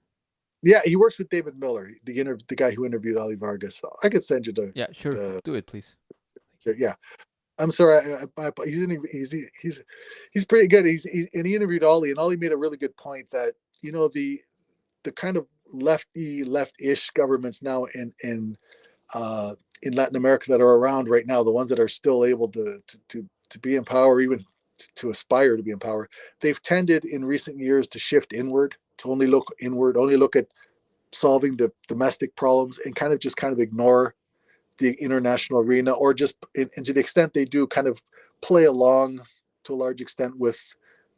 yeah, he works with David Miller, the guy who interviewed Ali Vargas. So I could send you the. Yeah, sure. Do it, please. Yeah, I'm sorry. He's pretty good. And he interviewed Ali, and Ali made a really good point that the kind of left-ish governments now in Latin America that are around right now, the ones that are still able to be in power, even to aspire to be in power, they've tended in recent years to shift inward, to only look inward, only look at solving the domestic problems, and kind of ignore the international arena, or just, and to the extent they do, kind of play along to a large extent with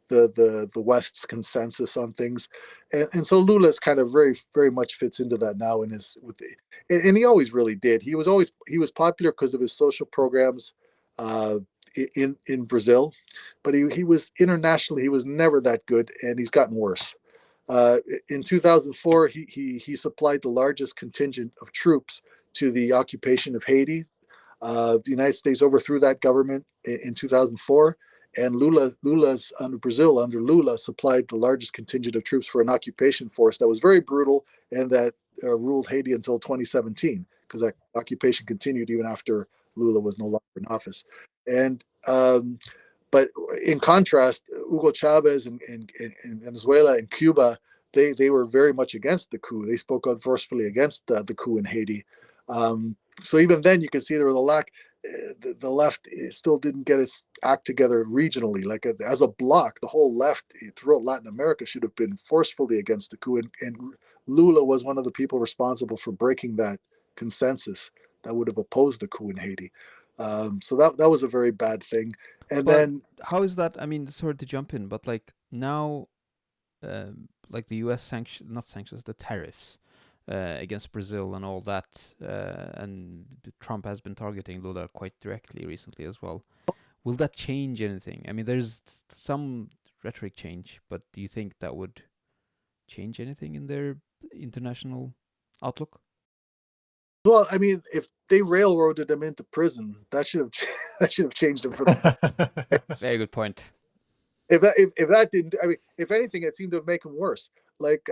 the West's consensus on things, and so Lula's kind of very, very much fits into that now and he always really did. He was popular because of his social programs in Brazil, but he was internationally, he was never that good, and he's gotten worse. In 2004, he supplied the largest contingent of troops to the occupation of Haiti. The United States overthrew that government in 2004, and Lula's under Lula supplied the largest contingent of troops for an occupation force that was very brutal, and that ruled Haiti until 2017, because that occupation continued even after Lula was no longer in office. And but in contrast, Hugo Chavez in Venezuela and Cuba, they were very much against the coup. They spoke out forcefully against the coup in Haiti. So even then, you can see there was a lack. The left still didn't get its act together regionally. Like as a bloc, the whole left throughout Latin America should have been forcefully against the coup. And Lula was one of the people responsible for breaking that consensus that would have opposed the coup in Haiti. So that was a very bad thing. And but then how is that? I mean, sorry to jump in, but like now, like the U.S. not sanctions, the tariffs against Brazil and all that, and Trump has been targeting Lula quite directly recently as well. Will that change anything? I mean, there's some rhetoric change, but do you think that would change anything in their international outlook? Well, I mean, if they railroaded him into prison, that should have changed him for the. Very good point. If that didn't, I mean, if anything, it seemed to make him worse. Like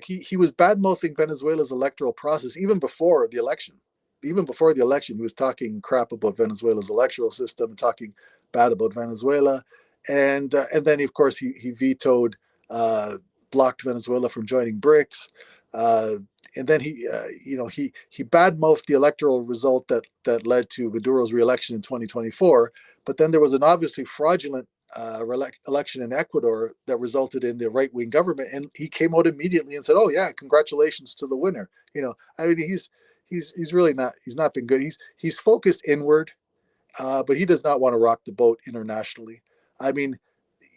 he was bad mouthing Venezuela's electoral process even before the election. Even before the election, he was talking crap about Venezuela's electoral system, talking bad about Venezuela, and then of course he vetoed, blocked Venezuela from joining BRICS. And then he badmouthed the electoral result that led to Maduro's reelection in 2024. But then there was an obviously fraudulent election in Ecuador that resulted in the right-wing government, and he came out immediately and said, "Oh yeah, congratulations to the winner." I mean, he's really not. He's not been good. He's focused inward, but he does not want to rock the boat internationally. I mean,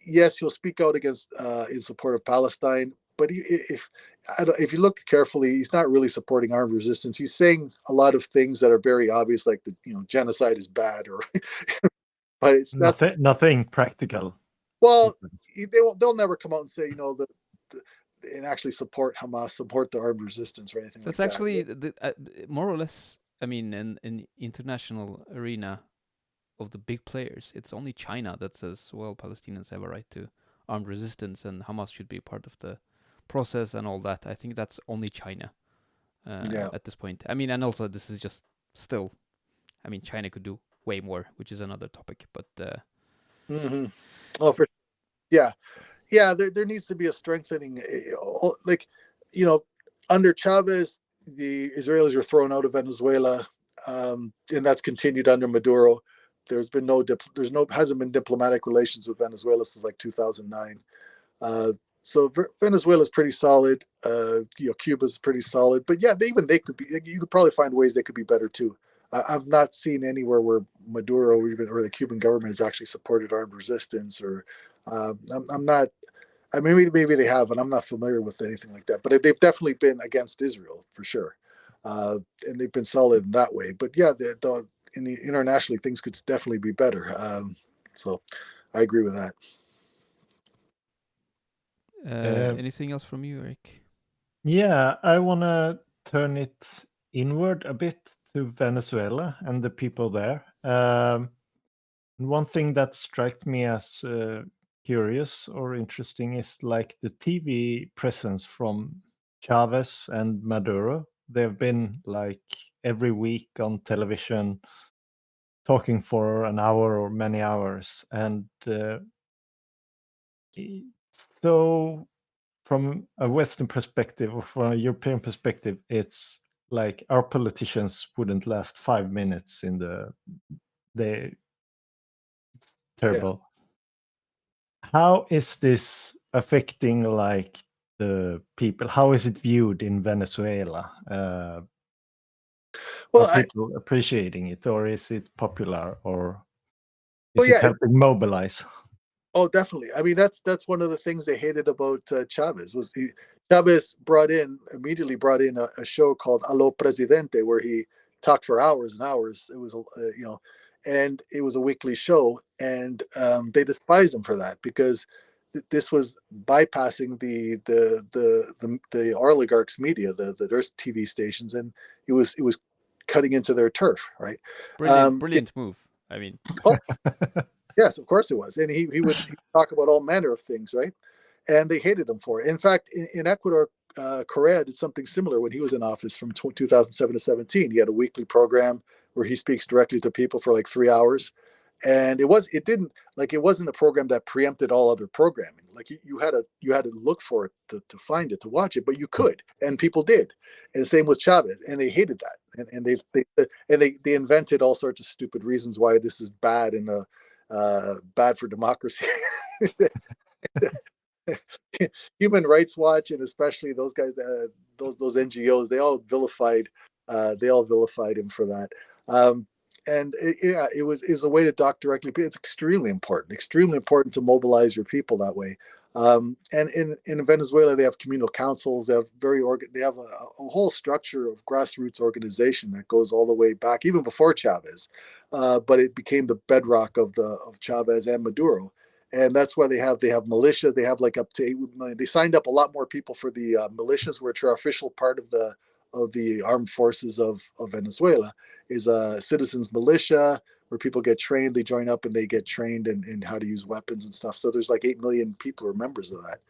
yes, he'll speak out against in support of Palestine, but if you look carefully, he's not really supporting armed resistance. He's saying a lot of things that are very obvious, like genocide is bad, or but that's nothing practical. Well, they'll never come out and say and actually support Hamas, support the armed resistance or anything that's like actually that. More or less. I mean, in international arena of the big players, it's only China that says, well, Palestinians have a right to armed resistance and Hamas should be part of the process and all that. I think that's only China at this point. I mean, and also this is just still, I mean, China could do way more, which is another topic, but mm-hmm. There needs to be a strengthening, like under Chavez, the Israelis were thrown out of Venezuela, and that's continued under Maduro. There's been hasn't been diplomatic relations with Venezuela since like 2009. So Venezuela's pretty solid. Cuba's pretty solid, but yeah, they could be. You could probably find ways they could be better too. I've not seen anywhere where Maduro or the Cuban government has actually supported armed resistance. Or I'm not. I mean, maybe they have, and I'm not familiar with anything like that. But they've definitely been against Israel for sure, and they've been solid in that way. But yeah, internationally, things could definitely be better. So I agree with that. Anything else from you, Eric? Yeah, I want to turn it inward a bit to Venezuela and the people there. One thing that strikes me as curious or interesting is like the TV presence from Chavez and Maduro. They've been like every week on television talking for an hour or many hours. And so from a Western perspective or from a European perspective, it's like our politicians wouldn't last 5 minutes in the they it's Yeah. terrible. How is this affecting like the people? How is it viewed in Venezuela? Are Well, people appreciating it, or is it popular, or well, is it yeah. helping mobilize? Oh, definitely. I mean, that's one of the things they hated about Chavez was Chavez immediately brought in a show called Allo Presidente, where he talked for hours and hours. It was and it was a weekly show, and they despised him for that because this was bypassing the oligarchs' media, their TV stations, and it was cutting into their turf, right? Brilliant move. I mean, Oh, yes, of course it was, and he would talk about all manner of things, right? And they hated him for it. In fact, in Ecuador, Correa did something similar when he was in office from 2007 to 17. He had a weekly program where he speaks directly to people for like 3 hours, and it wasn't a program that preempted all other programming. Like you had to look for it to find it to watch it, but you could, and people did. And the same with Chavez, and they hated that, and they invented all sorts of stupid reasons why this is bad and bad for democracy. Human Rights Watch and especially those guys, those NGOs, they all vilified him for that. And it was a way to talk directly. It's extremely important to mobilize your people that way. And in Venezuela, they have communal councils. They have they have a whole structure of grassroots organization that goes all the way back, even before Chavez. But it became the bedrock of Chavez and Maduro, and that's why they have militia. They have like up to 8 million. They signed up a lot more people for the militias, which are official part of the armed forces of Venezuela. Is a citizens militia where people get trained. They join up and they get trained in how to use weapons and stuff. So there's like 8 million people who are members of that.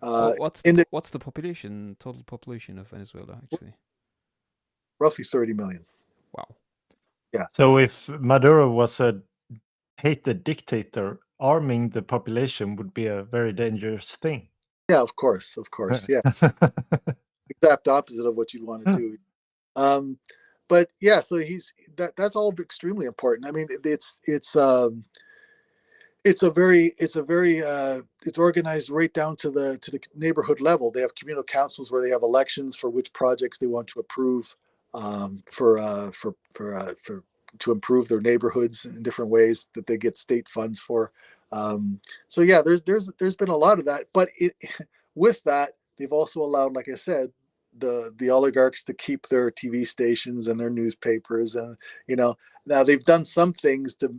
what's the total population of Venezuela actually? Roughly 30 million. Wow. Yeah. So if Maduro was a hated dictator, arming the population would be a very dangerous thing. Yeah, of course. Yeah. Exact opposite of what you'd want to do. But yeah, so that's all extremely important. I mean, it's organized right down to the neighborhood level. They have communal councils where they have elections for which projects they want to approve, for to improve their neighborhoods in different ways that they get state funds for. So yeah, there's been a lot of that, but with that they've also allowed, like I said, the oligarchs to keep their TV stations and their newspapers, and now they've done some things to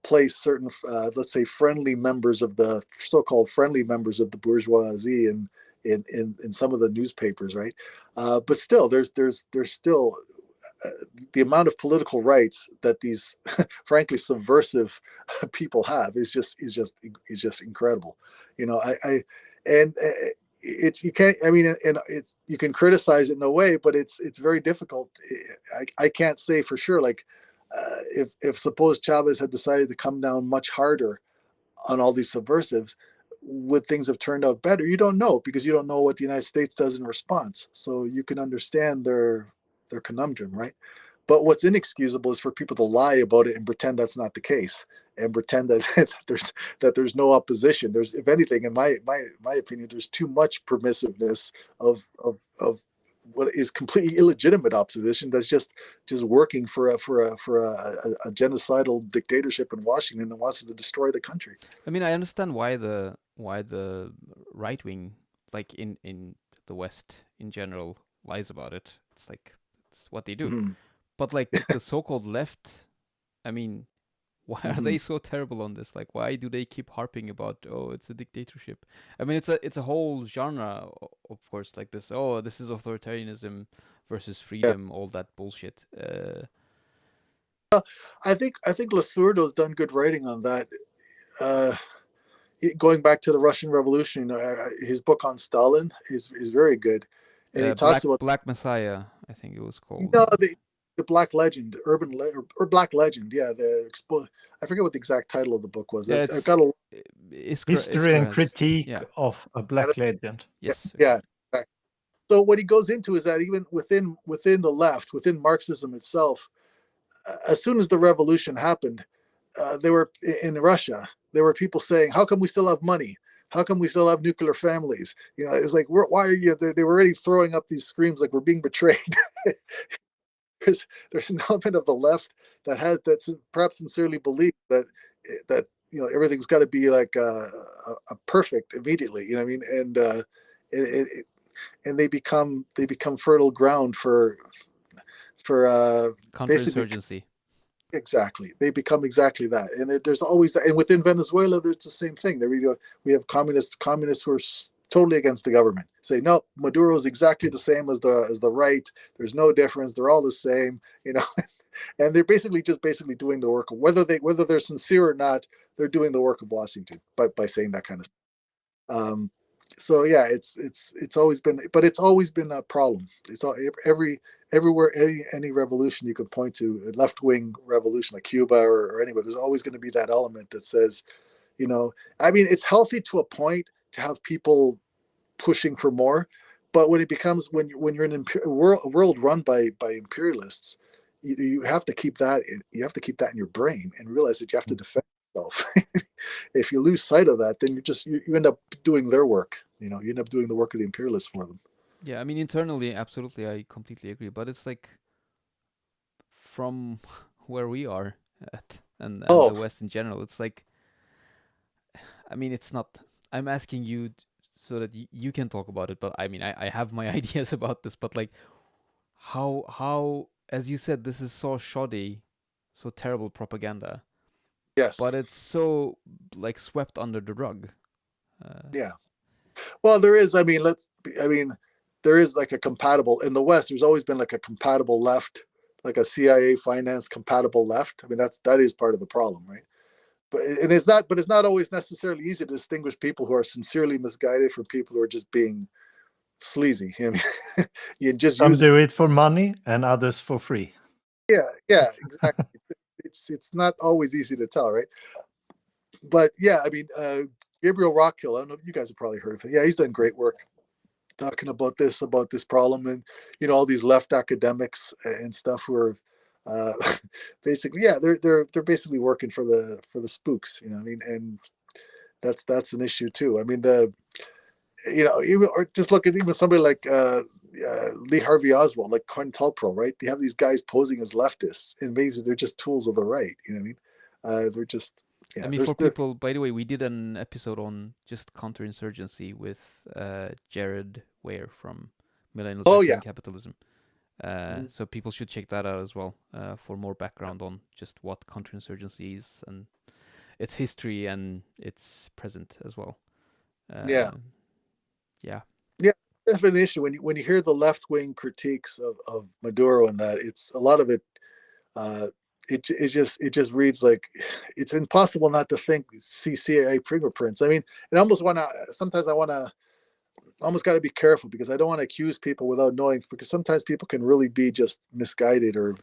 place certain, let's say, so-called friendly members of the bourgeoisie in some of the newspapers, right? But still, there's still the amount of political rights that these, frankly, subversive people have is just incredible. I and it's you can't. I mean, and it's you can criticize it in a way, but it's very difficult. I can't say for sure, like. If suppose Chavez had decided to come down much harder on all these subversives, would things have turned out better? You don't know, because you don't know what the United States does in response. So you can understand their conundrum, right? But what's inexcusable is for people to lie about it and pretend that's not the case, and pretend that there's no opposition. There's, if anything, in my opinion, there's too much permissiveness of what is completely illegitimate opposition that's just working for a genocidal dictatorship in Washington and wants to destroy the country. I mean, I understand why the right wing, like in the West in general, lies about it. It's like it's what they do. Mm-hmm. But like the so-called left, I mean, why are they so terrible on this? Like, why do they keep harping about, oh, it's a dictatorship? I mean, it's a whole genre, of course, like this. Oh, this is authoritarianism versus freedom, all that bullshit. I think Lasurdo's done good writing on that. Going back to the Russian Revolution, his book on Stalin is very good, and he talks about Black Messiah, I think it was called. The Black Legend, or Black Legend. Yeah, I forget what the exact title of the book was. Yeah, I've got a History and Critique of a Black Legend. Yes. Yeah. So what he goes into is that even within the left, within Marxism itself, as soon as the revolution happened, there were in Russia, there were people saying, "How come we still have money? How come we still have nuclear families?" You know, it's like, why are you? They were already throwing up these screams like we're being betrayed. There's an element of the left that perhaps sincerely believes that everything's got to be like a perfect immediately. You know what I mean? And they become fertile ground for counterinsurgency. Exactly. They become exactly that. And there's always that. And within Venezuela, there's the same thing. There we have communists who are totally against the government. Say, no, Maduro is exactly the same as the right. There's no difference. They're all the same, you know. And they're basically doing the work of whether they're sincere or not, they're doing the work of Washington by saying that kind of stuff. So yeah, it's always been a problem. It's everywhere, any revolution you could point to, a left-wing revolution like Cuba or anywhere, there's always going to be that element that says, you know, I mean, it's healthy to a point to have people pushing for more, but when it becomes when you're in a world run by imperialists, you have to keep that in your brain and realize that you have to defend yourself. If you lose sight of that, then you end up doing their work. You know, you end up doing the work of the imperialists for them. Yeah, I mean, internally, absolutely, I completely agree. But it's like from where we are at and the West in general, it's like, I mean, it's not. I'm asking you so that you can talk about it, but I mean, I have my ideas about this, but like, how, as you said, this is so shoddy, so terrible propaganda. Yes. But it's so like swept under the rug. Yeah. Well, there is. I mean, there is like a compatible in the West. There's always been like a compatible left, like a CIA finance compatible left. I mean, that is part of the problem, right? But it's not always necessarily easy to distinguish people who are sincerely misguided from people who are just being sleazy. I mean, you just some do it for money and others for free. Yeah, exactly. It's not always easy to tell, right? But yeah, I mean, Gabriel Rockhill, I don't know, you guys have probably heard of him. Yeah, he's done great work talking about this problem, and you know, all these left academics and stuff who are basically, yeah, they're basically working for the spooks, you know what I mean? And that's an issue too. I mean, or just look at even somebody like Lee Harvey Oswald, like COINTELPRO, right? They have these guys posing as leftists, and basically they're just tools of the right. You know what I mean? They're just. Yeah, I mean, for people, by the way, we did an episode on just counterinsurgency with Jared Ware from Millennials and Capitalism. So people should check that out as well for more background on just what counterinsurgency is and its history and its present as well. Yeah. Definitely an issue when you hear the left wing critiques of Maduro and that, it's a lot of it. It just reads like it's impossible not to see CIA fingerprints. I mean, sometimes I almost got to be careful because I don't want to accuse people without knowing, because sometimes people can really be just misguided or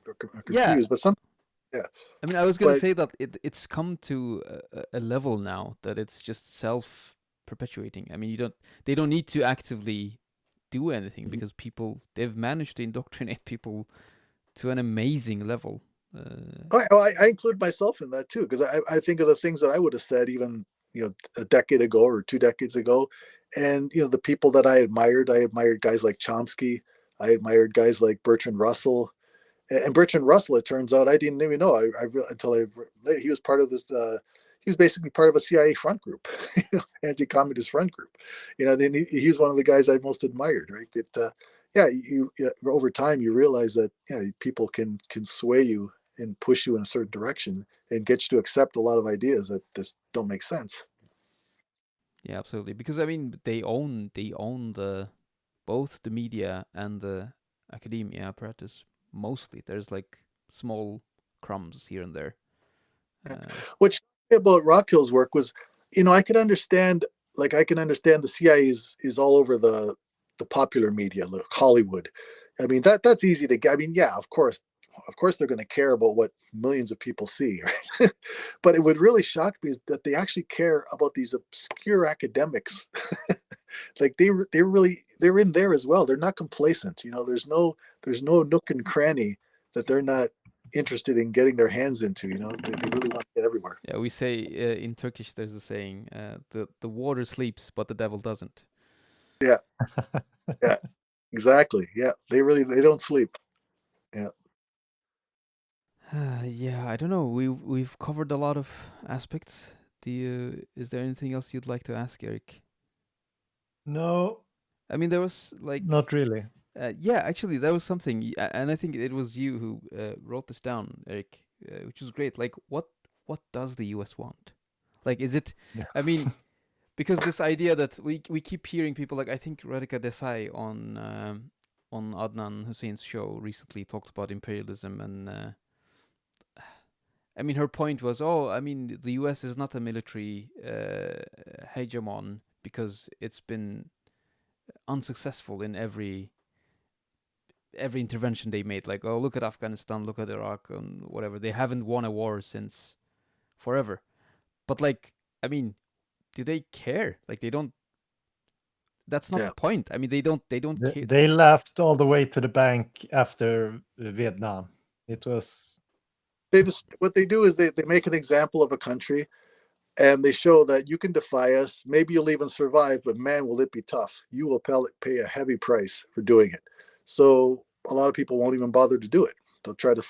confused. But I mean, I was going to say that it's come to a level now that it's just self-perpetuating. I mean, they don't need to actively do anything because they've managed to indoctrinate people to an amazing level. I include myself in that too, because I think of the things that I would have said even a decade ago or 2 decades ago, and the people that I admired guys like Chomsky, I admired guys like Bertrand Russell. And Bertrand Russell, it turns out, I didn't even know he was part of this. He was basically part of a CIA front group, anti-communist front group. Then he's one of the guys I most admired. Right? Over time you realize that people can sway you and push you in a certain direction and get you to accept a lot of ideas that just don't make sense. Yeah, absolutely. Because I mean, they own both the media and the academia apparatus mostly. There's like small crumbs here and there. What about Rockhill's work was, I can understand the CIA is all over the popular media, like Hollywood. I mean, that's easy to get. I mean, yeah, of course they're going to care about what millions of people see, right? But it would really shock me is that they actually care about these obscure academics. Like they're in there as well. They're not complacent. There's no nook and cranny that they're not interested in getting their hands into. They really want to get everywhere. Yeah, we say in Turkish there's a saying, the water sleeps but the devil doesn't. Yeah. Yeah, exactly. Yeah, they don't sleep. Yeah. Yeah, I don't know. We've covered a lot of aspects. Is there anything else you'd like to ask, Eric? No, I mean, there was like not really. yeah, actually, there was something, and I think it was you who wrote this down, Eric, which was great. Like, what does the U.S. want? Like, is it? Yeah. I mean, because this idea that we keep hearing people like, I think Radhika Desai on Adnan Hussein's show recently talked about imperialism, and I mean, her point was, oh, I mean, the U.S. is not a military hegemon because it's been unsuccessful in every intervention they made. Like, oh, look at Afghanistan, look at Iraq, and whatever. They haven't won a war since forever. But like, I mean, do they care? Like, they don't. That's not the point. I mean, they don't care. They laughed all the way to the bank after Vietnam. It was. What they do is they make an example of a country, and they show that you can defy us. Maybe you'll even survive, but man, will it be tough. You will pay a heavy price for doing it. So a lot of people won't even bother to do it. They'll try to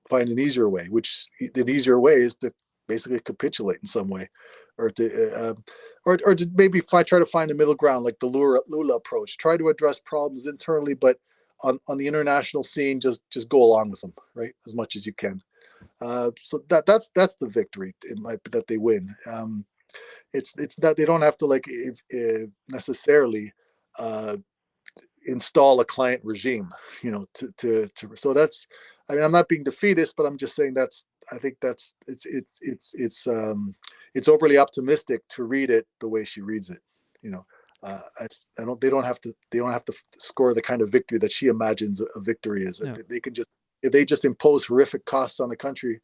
find an easier way, which the easier way is to basically capitulate in some way, or to maybe try to find a middle ground, like the Lula approach. Try to address problems internally, but on the international scene, just go along with them, right, as much as you can. So that's the victory that they win. It's not, they don't have to necessarily install a client regime, so that's, I mean, I'm not being defeatist, but I'm just saying I think it's overly optimistic to read it the way she reads it. They don't have to score the kind of victory that she imagines a victory is. Yeah. They can just, if they just impose horrific costs on the country,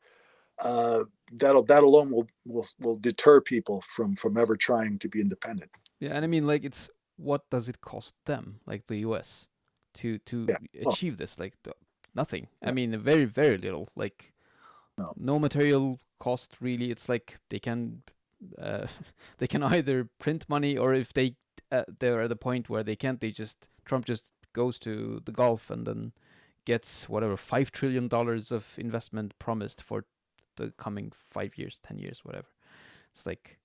that alone will deter people from ever trying to be independent. Yeah, and I mean, like, it's, what does it cost them, like the U.S., to achieve this? Like, nothing. Yeah. I mean, very, very little. Like, no material cost really. It's like they can either print money, or if they're at the point where they can't, Trump just goes to the Gulf and then gets whatever $5 trillion of investment promised for the coming 5 years, 10 years, whatever. It's like.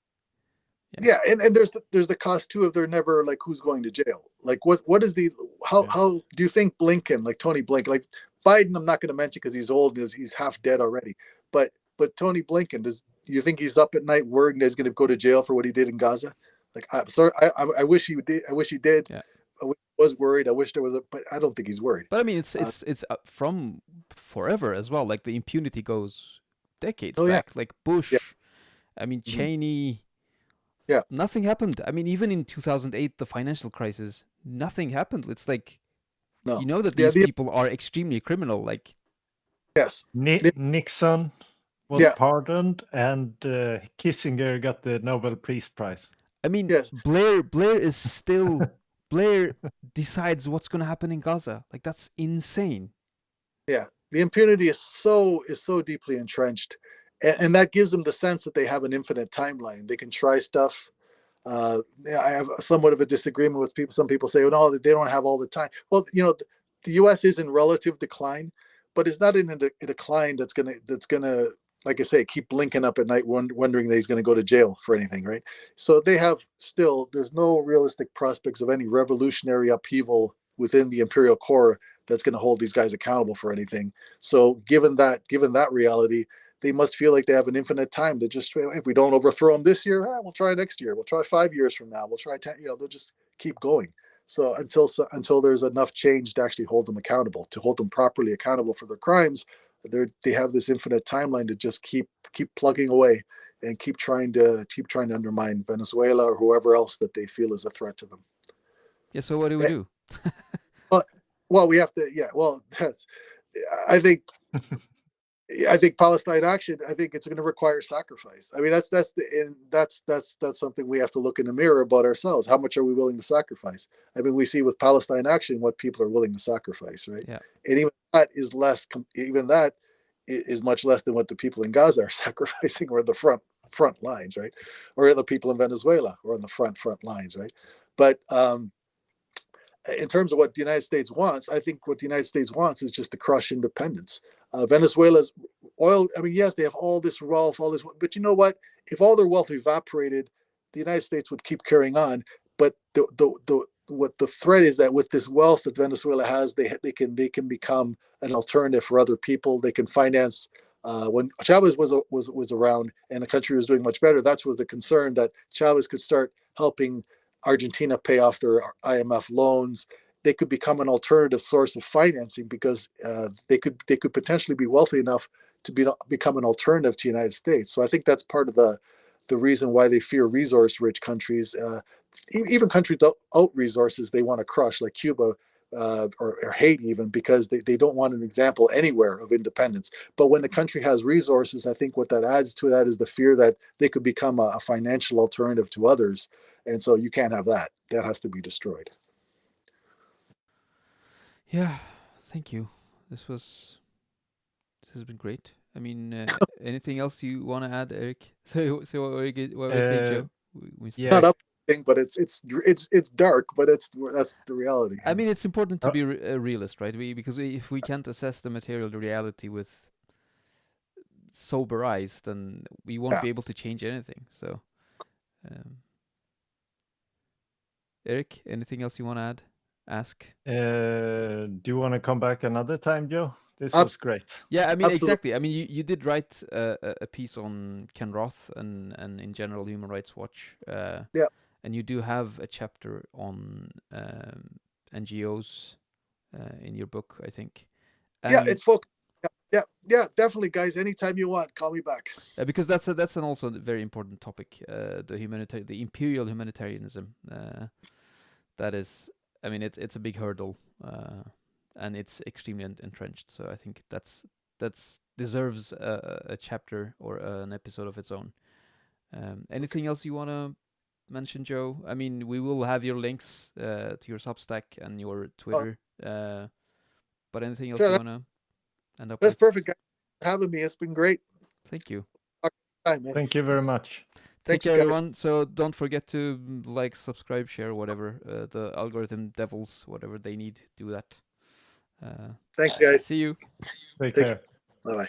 Yeah, and there's the cost too, if they're never, like, who's going to jail? Like, what is the how do you think Blinken, like Tony Blinken, like Biden, I'm not going to mention because he's old and he's half dead already, but Tony Blinken, do you think he's up at night worrying that he's going to go to jail for what he did in Gaza? Like, I'm sorry, I wish he did. I wish he did. Yeah. I was worried. I wish there was but I don't think he's worried. But I mean, it's from forever as well. Like, the impunity goes decades back. Yeah. Like Bush, yeah. I mean, Cheney. Yeah. Nothing happened. I mean, even in 2008, the financial crisis, nothing happened. It's like, that these people are extremely criminal. Like, yes, Nixon was pardoned, and Kissinger got the Nobel Peace Prize. I mean, yes. Blair is still Blair decides what's going to happen in Gaza. Like, that's insane. Yeah, the impunity is so deeply entrenched. And that gives them the sense that they have an infinite timeline. They can try stuff. I have somewhat of a disagreement with people. Some people say, "Oh no, they don't have all the time." Well, the U.S. is in relative decline, but it's not in a decline that's gonna, like I say, keep blinking up at night, wondering that he's going to go to jail for anything, right? So they have still. There's no realistic prospects of any revolutionary upheaval within the imperial core that's going to hold these guys accountable for anything. So given that reality, they must feel like they have an infinite time to just, if we don't overthrow them this year, we'll try next year. We'll try 5 years from now. We'll try 10. They'll just keep going. So until there's enough change to actually hold them accountable, to hold them properly accountable for their crimes, they have this infinite timeline to just keep plugging away and keep trying to undermine Venezuela or whoever else that they feel is a threat to them. Yeah. So what do we do? Well, we have to. Yeah. Well, I think Palestine action. I think it's going to require sacrifice. I mean, that's something we have to look in the mirror about ourselves. How much are we willing to sacrifice? I mean, we see with Palestine action what people are willing to sacrifice, right? Yeah. And even that is less. Even that is much less than what the people in Gaza are sacrificing, or the front lines, right? Or the people in Venezuela, or on the front lines, right? But in terms of what the United States wants, I think what the United States wants is just to crush independence. Venezuela's oil, I mean, yes, they have all this wealth, but you know what? If all their wealth evaporated, the United States would keep carrying on. But what the threat is that with this wealth that Venezuela has, they can become an alternative for other people. They can finance. When Chavez was around and the country was doing much better, that was the concern, that Chavez could start helping Argentina pay off their IMF loans. They could become an alternative source of financing because they could potentially be wealthy enough to become an alternative to the United States. So I think that's part of the reason why they fear resource-rich countries, even countries without resources they want to crush, like Cuba or Haiti, even, because they don't want an example anywhere of independence. But when the country has resources, I think what that adds to that is the fear that they could become a financial alternative to others. And so you can't have that. That has to be destroyed. Yeah. Thank you. This has been great. I mean, anything else you want to add, Eric? So what we say, Joe? Yeah. Not up thing, but it's dark, but that's the reality. I mean, it's important to be a realist, right? Because if we can't assess the material reality with sober eyes, then we won't be able to change anything. So, Eric, anything else you want to add? Ask. Do you want to come back another time, Joe? This was great. Yeah, I mean, Absolutely. exactly. I mean, you did write a piece on Ken Roth and in general Human Rights Watch. Yeah. And you do have a chapter on NGOs in your book, I think. And yeah, it's focused. Yeah, definitely, guys. Anytime you want, call me back. Because that's an also a very important topic. The imperial humanitarianism. That is, I mean, it's a big hurdle, and it's extremely entrenched. So I think that's deserves a chapter or an episode of its own. Anything else you want to mention, Joe? I mean, we will have your links to your Substack and your Twitter. But anything else you want to end up That's with? perfect, guys, for having me. It's been great. Thank you. Thank you very much. Take care, everyone. So don't forget to like, subscribe, share, whatever. The algorithm devils, whatever they need, do that. Thanks, guys. See you. Take care. Bye-bye.